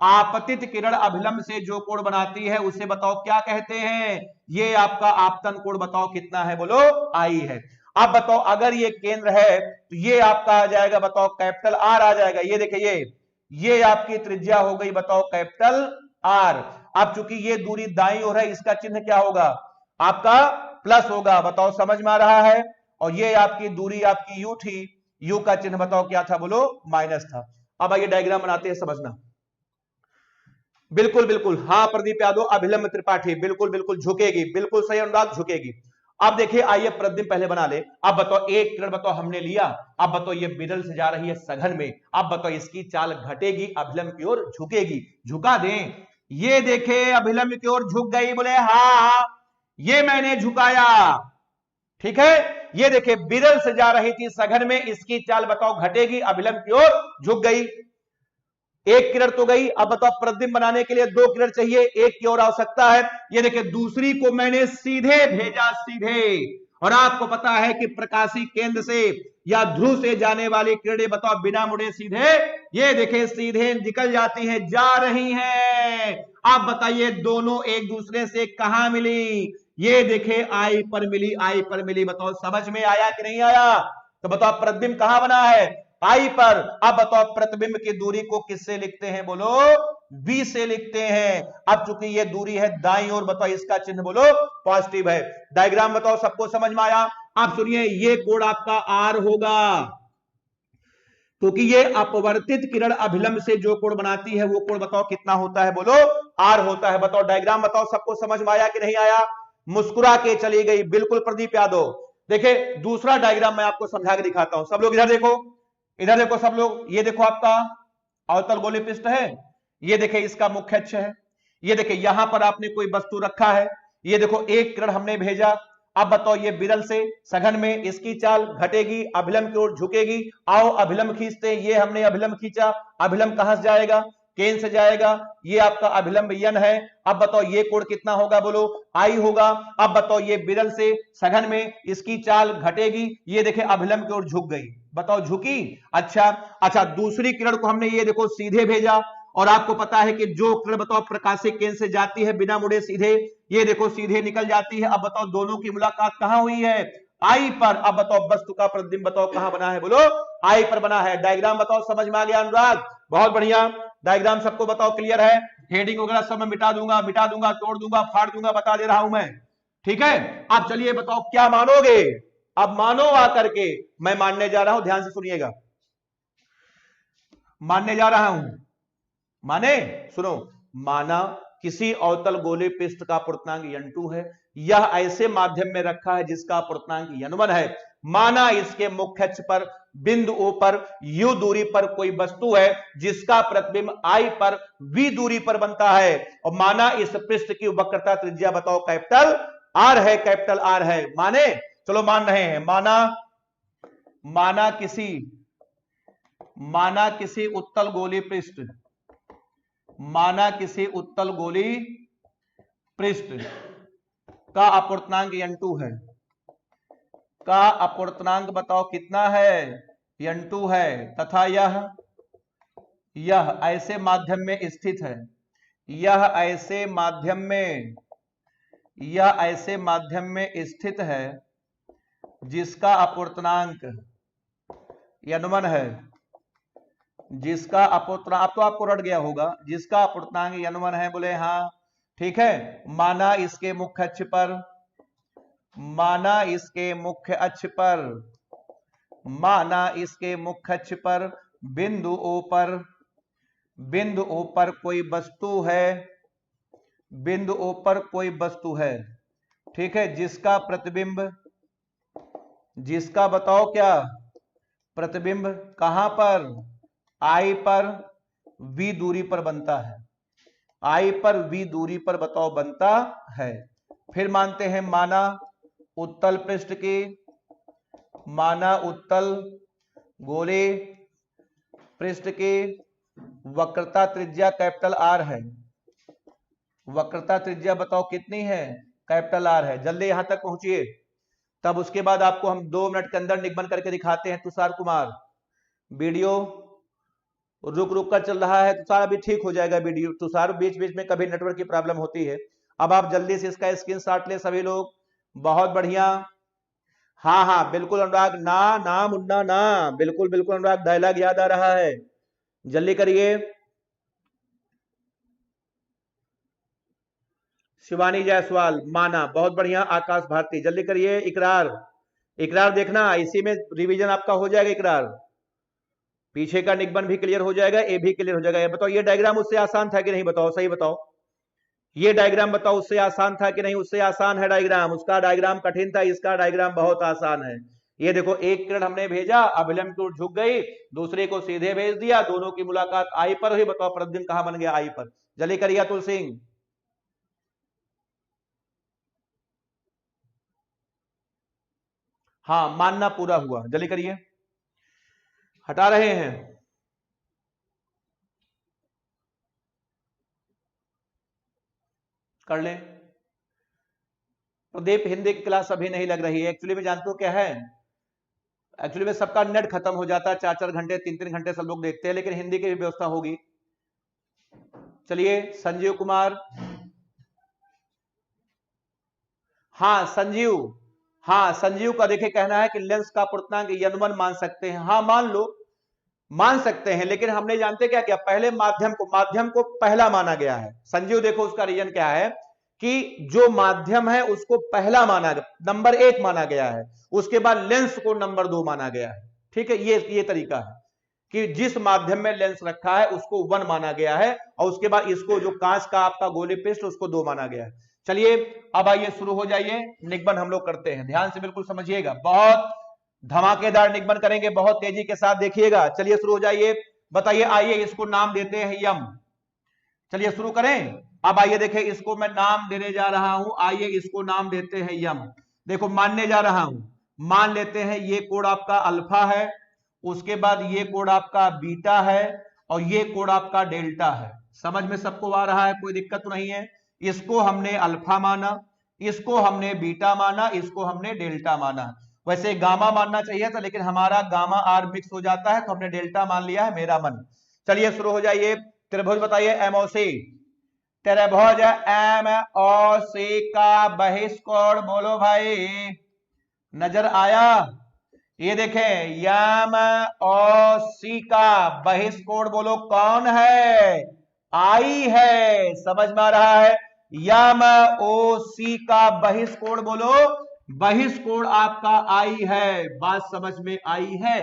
आपतित किरण अभिलंब से जो कोण बनाती है उसे बताओ क्या कहते हैं, ये आपका आपतन कोण बताओ कितना है, बोलो आई है। अब बताओ अगर ये केंद्र है तो ये आपका आ जाएगा बताओ कैपिटल आर आ जाएगा, ये देखिए ये आपकी त्रिज्या हो गई बताओ कैपिटल आर। अब चूंकि ये दूरी दाईं ओर है, इसका चिन्ह क्या होगा, आपका प्लस होगा, बताओ समझ में आ रहा है। और ये आपकी दूरी आपकी यू थी, यू का चिन्ह बताओ क्या था, बोलो माइनस था। अब आइए डायग्राम बनाते हैं, समझना। बिल्कुल बिल्कुल, हाँ प्रदीप यादव, अभिलंब त्रिपाठी, बिल्कुल बिल्कुल झुकेगी, बिल्कुल सही अनुराग, झुकेगी। अब देखिए आइए प्रतिबिंब पहले बना ले। अब बताओ एक किरण बताओ हमने लिया, अब बताओ ये बिरल से जा रही है सघन में, अब बताओ इसकी चाल घटेगी, अभिलंब की ओर झुकेगी, झुका दें, ये देखे अभिलंब की ओर झुक गई, बोले हाँ ये मैंने झुकाया, ठीक है। ये देखिए बिरल से जा रही थी सघन में, इसकी चाल बताओ घटेगी, अभिलंब की ओर झुक गई, एक किरण तो गई। अब बताओ प्रतिबिंब बनाने के लिए दो किरण चाहिए, एक की ओर आवश्यकता है, ये देखिए दूसरी को मैंने सीधे भेजा, सीधे। और आपको पता है कि प्रकाशी केंद्र से या ध्रुव से जाने वाली किरणें बताओ बिना मुड़े सीधे, ये देखे सीधे निकल जाती हैं, जा रही हैं। आप बताइए दोनों एक दूसरे से कहां मिली, ये देखे आई पर मिली, आई पर मिली, बताओ समझ में आया कि नहीं आया। तो बताओ प्रतिबिंब कहां बना है, आई पर। अब बताओ प्रतिबिंब की दूरी को किससे लिखते हैं, बोलो बी से लिखते हैं। अब चूंकि ये दूरी है दाईं ओर, बताओ इसका चिन्ह बोलो पॉजिटिव है। डायग्राम बताओ सबको समझ में आया। अब सुनिए ये कोण आपका आर होगा, क्योंकि ये अपवर्तित किरण अभिलंब से जो कोण बनाती है वो कोण बताओ कितना होता है, बोलो आर होता है। बताओ डायग्राम बताओ सबको समझ में आया कि नहीं आया, मुस्कुरा के चली गई, बिल्कुल प्रदीप यादव। देखिए दूसरा डायग्राम मैं आपको समझा के दिखाता हूं, सब लोग इधर देखो, इधर देखो सब लोग, ये देखो आपका अवतल गोलीय पृष्ठ है, ये देखिए इसका मुख्य अक्ष है, ये देखिए यहां पर आपने कोई वस्तु रखा है, ये देखो एक किरण हमने भेजा। अब बताओ ये बिरल से सघन में, इसकी चाल घटेगी, अभिलंब की ओर झुकेगी, आओ अभिलंब खींचते हैं, ये हमने अभिलंब खींचा, अभिलंब कहां से जाएगा, केंद्र से जाएगा, ये आपका अभिलंब यन है। अब बताओ ये कोण कितना होगा, बोलो आई होगा। अब बताओ ये बिरल से सघन में, इसकी चाल घटेगी, ये देखे अभिलंब की ओर झुक गई, बताओ झुकी। अच्छा अच्छा, दूसरी किरण को हमने ये देखो सीधे भेजा, और आपको पता है कि जो किरण बताओ प्रकाशीय केंद्र से जाती है बिना मुड़े सीधे, ये देखो सीधे निकल जाती है। अब बताओ दोनों की मुलाकात कहां हुई है, आई पर। अब बताओ वस्तु का प्रतिबिंब बताओ कहां बना है, बोलो आई पर बना है। डायग्राम बताओ समझ में आ गया अनुराग, बहुत बढ़िया। डायग्राम सबको बताओ क्लियर है, हेडिंग वगैरह सब मैं मिटा दूंगा, तोड़ दूंगा, फाड़ दूंगा, बता दे रहा हूं मैं, ठीक है। अब चलिए बताओ क्या मानोगे, अब मानो आकर के, मैं मानने जा रहा हूं, ध्यान से सुनिएगा, मानने जा रहा हूं, माने सुनो, माना किसी अवतल गोलीय पृष्ठ का पूर्णांक n2 है, यह ऐसे माध्यम में रखा है जिसका पूर्णांक n1 है। माना इसके मुख्य अक्ष पर बिंदु O पर u दूरी पर कोई वस्तु है जिसका प्रतिबिंब I पर v दूरी पर बनता है, और माना इस पृष्ठ की वक्रता त्रिज्या बताओ कैपिटल R है, कैपिटल R है। माने चलो मान रहे हैं, माना किसी उत्तल गोलीय पृष्ठ, माना किसी उत्तल गोलीय पृष्ठ का अपूर्णांक n2 है, का अपूर्णांक बताओ कितना है, n2 है, तथा यह ऐसे माध्यम में स्थित है, यह ऐसे माध्यम में स्थित है जिसका अपूर्णांक n1 है, जिसका अपूर्णांक, अब तो आपको रट गया होगा, जिसका अपूर्णांक n1 है, बोले हाँ ठीक है। माना इसके मुख्य अक्ष पर, माना इसके मुख्य अक्ष पर बिंदु O पर कोई वस्तु है, बिंदु O पर कोई वस्तु है, ठीक है, जिसका बताओ क्या प्रतिबिंब कहां पर, I पर V दूरी पर बनता है, I पर V दूरी पर बताओ बनता है। फिर मानते हैं माना उत्तल पृष्ठ की, माना उत्तल गोलीय पृष्ठ की वक्रता त्रिज्या कैपिटल आर है। वक्रता त्रिज्या बताओ कितनी है, कैपिटल आर है। जल्दी यहां तक पहुंचिए, तब उसके बाद आपको हम 2 मिनट के अंदर निगमन करके दिखाते हैं। तुषार कुमार, वीडियो रुक रुक कर चल रहा है। तुषार अभी ठीक हो जाएगा वीडियो। तुषार बीच बीच में कभी नेटवर्क की प्रॉब्लम होती है। अब आप जल्दी से इसका स्क्रीनशॉट ले सभी लोग। बहुत बढ़िया। हाँ हाँ बिल्कुल अनुराग, ना ना मुन्ना ना, बिल्कुल बिल्कुल अनुराग, डायलॉग याद आ रहा है। जल्दी करिए। शिवानी जायसवाल माना, बहुत बढ़िया। आकाश भारती, जल्दी करिए। इकरार, इकरार देखना, इसी में रिवीजन आपका हो जाएगा। इकरार, पीछे का निगमन भी क्लियर हो जाएगा, ए भी क्लियर हो जाएगा। ये बताओ, ये डायग्राम उससे आसान था कि नहीं, बताओ, सही बताओ। ये डायग्राम बताओ उससे आसान था कि नहीं? उससे आसान है डायग्राम, उसका डायग्राम कठिन था, इसका डायग्राम बहुत आसान है। ये देखो, एक किरण हमने भेजा, अभिलंब की ओर झुक गई, दूसरे को सीधे भेज दिया, दोनों की मुलाकात आई पर हुई। बताओ प्रतिबिंब कहां बन गया? आई पर। जल्दी करिए अतुल सिंह। हाँ, मानना पूरा हुआ। जल्दी करिए, हटा रहे हैं। कर लें। प्रदीप, हिंदी की क्लास अभी नहीं लग रही है। एक्चुअली में जानते हो क्या है, एक्चुअली में सबका नेट खत्म हो जाता है, 4-4 घंटे 3-3 घंटे सब लोग देखते हैं, लेकिन हिंदी की भी व्यवस्था होगी। चलिए संजीव कुमार। हाँ संजीव, हाँ संजीव का देखिए कहना है कि लेंस का पूर्णांक n1 मान सकते हैं। हाँ मान लो, मान सकते हैं, लेकिन हमने जानते क्या क्या, पहले माध्यम को पहला माना गया है। संजीव देखो उसका रीजन क्या है कि जो माध्यम है उसको पहला माना, नंबर 1 माना गया है, उसके बाद लेंस को नंबर 2 माना गया है। ठीक है, ये तरीका है कि जिस माध्यम में लेंस रखा है उसको 1 माना गया है, और उसके बाद इसको जो कांच का आपका गोली पृष्ठ उसको 2 माना गया है। चलिए अब आइए शुरू हो जाइए, निगमन हम लोग करते हैं। ध्यान से बिल्कुल समझिएगा, बहुत धमाकेदार निगमन करेंगे, बहुत तेजी के साथ देखिएगा। चलिए शुरू हो जाइए। बताइए, आइए इसको नाम देते हैं यम। चलिए शुरू करें। अब आइए देखें, इसको मैं नाम देने जा रहा हूं। आइए इसको नाम देते हैं यम। देखो मानने जा रहा हूं, मान लेते हैं ये कोण आपका अल्फा है, उसके बाद ये कोण आपका बीटा है, और ये कोण आपका डेल्टा है। समझ में सबको आ रहा है? कोई दिक्कत तो नहीं है? इसको हमने अल्फा माना, इसको हमने बीटा माना, इसको हमने डेल्टा माना। वैसे गामा मानना चाहिए था, लेकिन हमारा गामा आर मिक्स हो जाता है, तो हमने डेल्टा मान लिया है, मेरा मन। चलिए शुरू हो जाइए। त्रिभुज बताइए एम ओ सी। त्रिभुज एम ओ सी का बहिष्कोण बोलो भाई, नजर आया? ये देखें, यम ओ सी का बहिष्कोण बोलो कौन है? आई है। समझ में आ रहा है? यम ओ सी का बहिष्कोण बोलो, बहिष्कोण आपका आई है। बात समझ में आई है?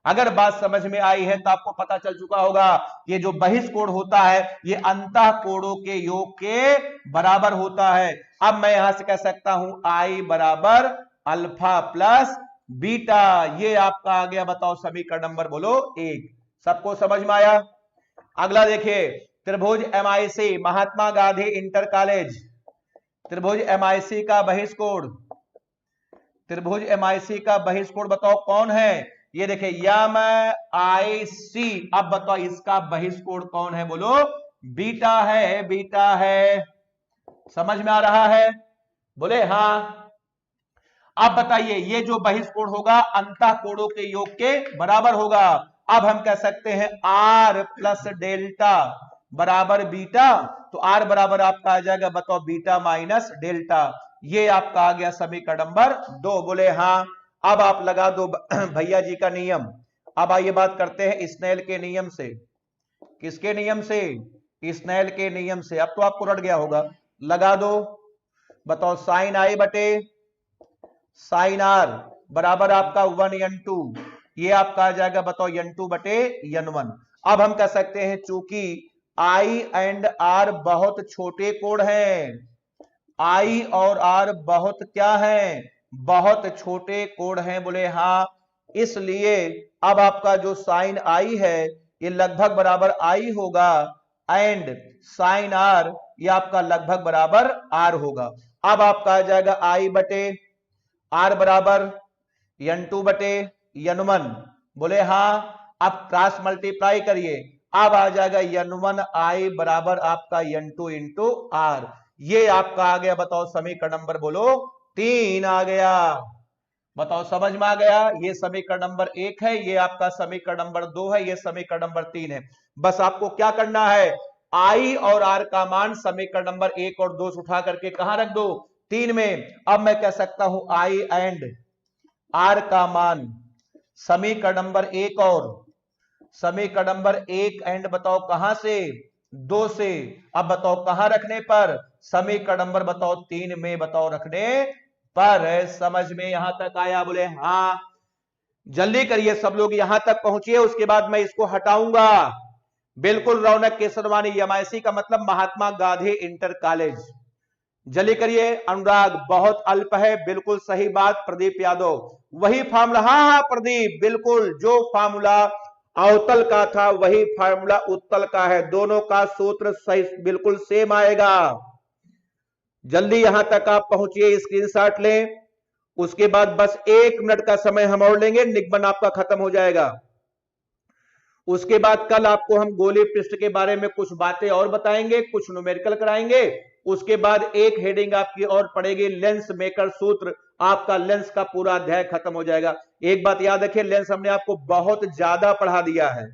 अगर बात समझ में आई है तो आपको पता चल चुका होगा, ये जो बहिष्कोण होता है ये अंतः कोणों के योग के बराबर होता है। अब मैं यहां से कह सकता हूं आई बराबर अल्फा प्लस बीटा। ये आपका आ गया, बताओ समीकरण नंबर बोलो 1। सबको समझ में आया? अगला देखिए, त्रिभुज MIC, Mahatma Gandhi inter college, त्रिभुज एमआईसी का बहिष्कोण, त्रिभुज एमआईसी का बहिष्कोण बताओ कौन है? ये देखिए यम आई सी। अब बताओ इसका बहिष्कोण कौन है? बोलो बीटा है, बीटा है। समझ में आ रहा है? बोले हाँ। अब बताइए, ये जो बहिष्कोण होगा अंतः कोणों के योग के बराबर होगा। अब हम कह सकते हैं आर प्लस डेल्टा बराबर बीटा, तो आर बराबर आपका आ जाएगा, बताओ बीटा माइनस डेल्टा। ये आपका आ गया समीकरण नंबर 2। बोले हाँ। अब आप लगा दो भैया जी का नियम। अब आइए बात करते हैं स्नेल के नियम से। किसके नियम से? स्नेल के नियम से। अब तो आपको रट गया होगा, लगा दो। बताओ साइन आई बटे साइन आर बराबर आपका 1n2, ये आपका आ जाएगा, बताओ n2 बटे n1। अब हम कह सकते हैं चूंकि I एंड R बहुत छोटे कोण हैं, I और R बहुत क्या हैं? बहुत छोटे कोण हैं। बोले हाँ, इसलिए अब आपका जो साइन I है ये लगभग बराबर I होगा, एंड साइन R ये आपका लगभग बराबर R होगा। अब आपका आ जाएगा I बटे आर बराबर n2 बटे n1। बोले हाँ। अब क्रॉस मल्टीप्लाई करिए, अब आ जाएगा n1i बराबर आपका n2 इंटू आर। ये आपका आ गया, बताओ समीकरण नंबर बोलो 3 आ गया। बताओ समझ में आ गया? ये समीकरण नंबर 1 है, ये आपका समीकरण नंबर 2 है, ये समीकरण नंबर 3 है। बस आपको क्या करना है, आई और आर का मान समीकरण नंबर 1 और 2 से उठा करके कहां रख दो, 3 में। अब मैं कह सकता हूं आई एंड आर का मान समीकरण नंबर 1 और समीकरण नंबर 1 एंड बताओ कहां से, 2 से। अब बताओ कहां रखने पर, समीकरण नंबर बताओ 3 में बताओ रखने पर। समझ में यहां तक आया? बोले हाँ। जल्दी करिए सब लोग, यहां तक पहुंचिए, उसके बाद मैं इसको हटाऊंगा। बिल्कुल रौनक केसरवानी, एमआईसी का मतलब महात्मा गांधी इंटर कॉलेज। जल्दी करिए। अनुराग बहुत अल्प है, बिल्कुल सही बात प्रदीप यादव। वही फार्मूला, हाँ प्रदीप, बिल्कुल जो फार्मूला अवतल का था वही फार्मूला उत्तल का है, दोनों का सूत्र सही बिल्कुल सेम आएगा। जल्दी यहां तक आप पहुंचिए, स्क्रीनशॉट लें। उसके बाद बस 1 मिनट का समय हम और लेंगे, निगमन आपका खत्म हो जाएगा। उसके बाद कल आपको हम गोली पृष्ठ के बारे में कुछ बातें और बताएंगे, कुछ न्यूमेरिकल कराएंगे। उसके बाद एक हेडिंग आपकी और पड़ेगी, लेंस मेकर सूत्र। आपका लेंस का पूरा अध्याय खत्म हो जाएगा। एक बात याद रखिए, लेंस हमने आपको बहुत ज्यादा पढ़ा दिया है।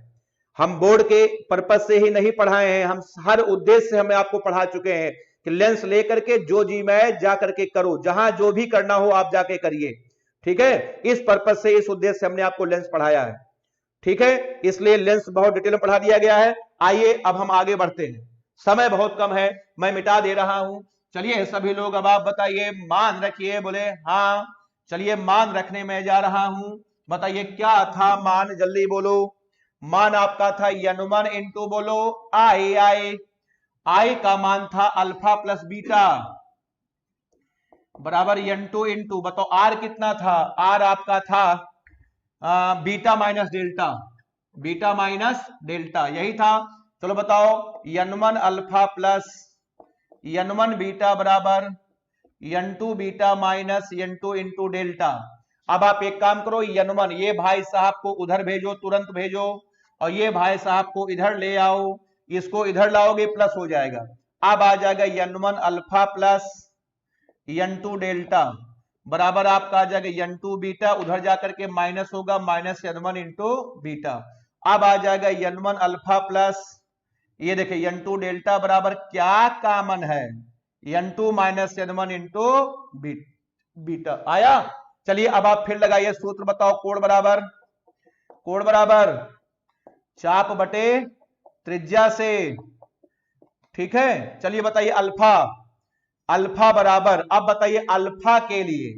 हम बोर्ड के पर्पज से ही नहीं पढ़ाए हैं, हम हर उद्देश्य से हमें आपको पढ़ा चुके हैं कि लेंस लेकर के जो जी मैं जा करके करो, जहां जो भी करना हो आप जाके करिए। ठीक है, इस पर्पज से, इस उद्देश्य से हमने आपको लेंस पढ़ाया है। ठीक है, इसलिए लेंस बहुत डिटेल में पढ़ा दिया गया है। आइए अब हम आगे बढ़ते हैं, समय बहुत कम है, मैं मिटा दे रहा हूं। चलिए सभी लोग अब आप बताइए, मान रखिए। बोले हाँ। चलिए मान रखने में जा रहा हूं, बताइए क्या था मान, जल्दी बोलो। मान आपका था n1 इंटू बोलो आई। आई का मान था अल्फा प्लस बीटा बराबर n2 इंटू, बताओ आर कितना था, आर आपका था beta minus delta, beta minus delta, यही था। चलो बताओ n1 alpha plus n1 beta बराबर n2 beta minus n2 into delta. अब आप एक काम करो, n1 ये भाई साहब को उधर भेजो, तुरंत भेजो, और ये भाई साहब को इधर ले आओ, इसको इधर लाओगे प्लस हो जाएगा। अब आ जाएगा n1 alpha plus n2 delta बराबर आपका आ जाएगा n2 बीटा, उधर जाकर के माइनस होगा, माइनस n1 इंटू बीटा। अब आ जाएगा n1 अल्फा प्लस, ये देखिए n2 डेल्टा बराबर क्या कॉमन है, n2 minus n1 into beta आया। चलिए अब आप फिर लगाइए सूत्र, बताओ कोण बराबर चाप बटे त्रिज्या से। ठीक है, चलिए बताइए अल्फा बराबर, अब बताइए अल्फा के लिए,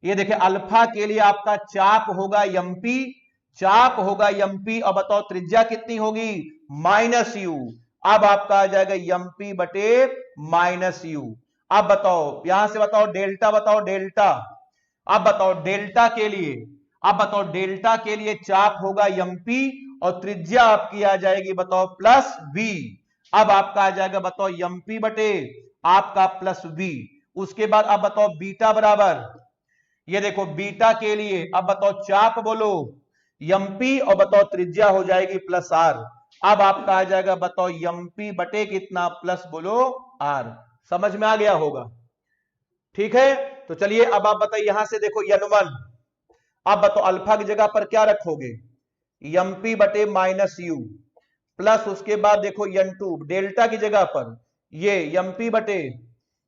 ये देखिए अल्फा के लिए आपका चाप होगा एमपी, चाप होगा एमपी, और बताओ त्रिज्या कितनी होगी, माइनस यू। अब आपका आ जाएगा एमपी बटे माइनस यू। अब बताओ यहां से बताओ डेल्टा, बताओ डेल्टा। अब बताओ डेल्टा के लिए, अब बताओ डेल्टा के लिए चाप होगा एमपी और त्रिज्या आपकी आ जाएगी बताओ प्लस वी। अब आपका आ जाएगा बताओ एमपी बटे आपका प्लस वी। उसके बाद अब बताओ बीटा बराबर, ये देखो बीटा के लिए अब बताओ चाप बोलो एमपी और बताओ त्रिज्या हो जाएगी प्लस आर। अब आपका आ जाएगा बताओ एमपी बटे कितना, प्लस बोलो आर। समझ में आ गया होगा? ठीक है, तो चलिए अब आप बताइए यहां से देखो n1, अब बताओ अल्फा की जगह पर क्या रखोगे, एमपी बटे माइनस यू, प्लस उसके बाद देखो n2 डेल्टा की जगह पर ये एमपी बटे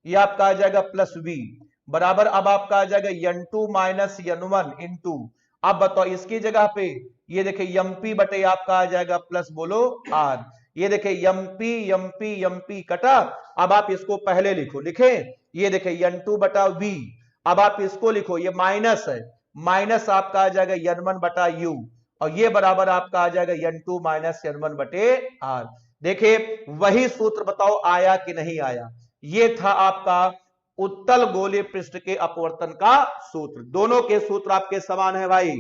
ये आपका आ जाएगा प्लस वी बराबर, अब आपका आ जाएगा n2 माइनस n1 इंटू, अब बताओ इसकी जगह पे ये देखिए एमपी बटे आपका आ जाएगा प्लस बोलो आर। ये देखिए एमपी एमपी एमपी कटा, अब आप इसको पहले लिखो, लिखे ये देखिए n2 बटा वी, अब आप इसको लिखो, ये माइनस है, माइनस आपका आ जाएगा n1 बटा यू, और ये बराबर आपका आ जाएगा n2 माइनस n1 बटे आर। देखिए वही सूत्र बताओ आया कि नहीं आया, ये था आपका उत्तल गोलीय पृष्ठ के अपवर्तन का सूत्र। दोनों के सूत्र आपके समान है भाई,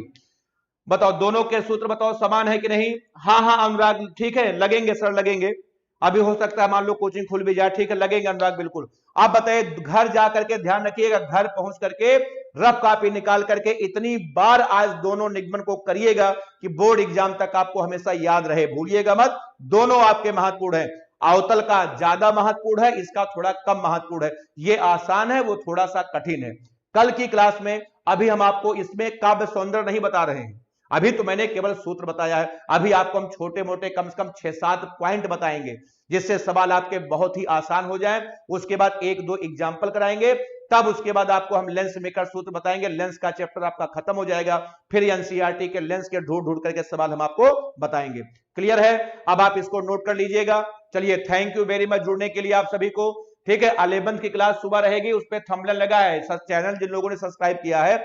बताओ दोनों के सूत्र बताओ समान है कि नहीं? हाँ अनुराग ठीक है, लगेंगे सर लगेंगे, अभी हो सकता है मान लो कोचिंग खुल भी जाए, ठीक है लगेंगे अनुराग बिल्कुल। आप बताइए, घर जाकर के ध्यान रखिएगा, घर पहुंच करके रफ कॉपी निकाल करके इतनी बार आज दोनों निगमन को करिएगा कि बोर्ड एग्जाम तक आपको हमेशा याद रहे, भूलिएगा मत। दोनों आपके महत्वपूर्ण है, अवतल का ज्यादा महत्वपूर्ण है, इसका थोड़ा कम महत्वपूर्ण है। ये आसान है, वो थोड़ा सा कठिन है। कल की क्लास में अभी हम आपको इसमें काव्य सौंदर्य नहीं बता रहे हैं, अभी तो मैंने केवल सूत्र बताया है। अभी आपको हम छोटे मोटे कम से कम 6-7 पॉइंट बताएंगे, जिससे सवाल आपके बहुत ही आसान हो जाए। उसके बाद 1-2 एग्जाम्पल कराएंगे, तब उसके बाद आपको हम लेंस मेकर सूत्र बताएंगे। लेंस का चैप्टर आपका खत्म हो जाएगा, फिर एनसीईआरटी के लेंस के ढूंढ ढूंढ करके सवाल हम आपको बताएंगे। क्लियर है? अब आप इसको नोट कर लीजिएगा। चलिए, थैंक यू वेरी मच जुड़ने के लिए आप सभी को। ठीक है, 11th की क्लास सुबह रहेगी, उस पर थंबनेल लगा है, चैनल जिन लोगों ने सब्सक्राइब किया है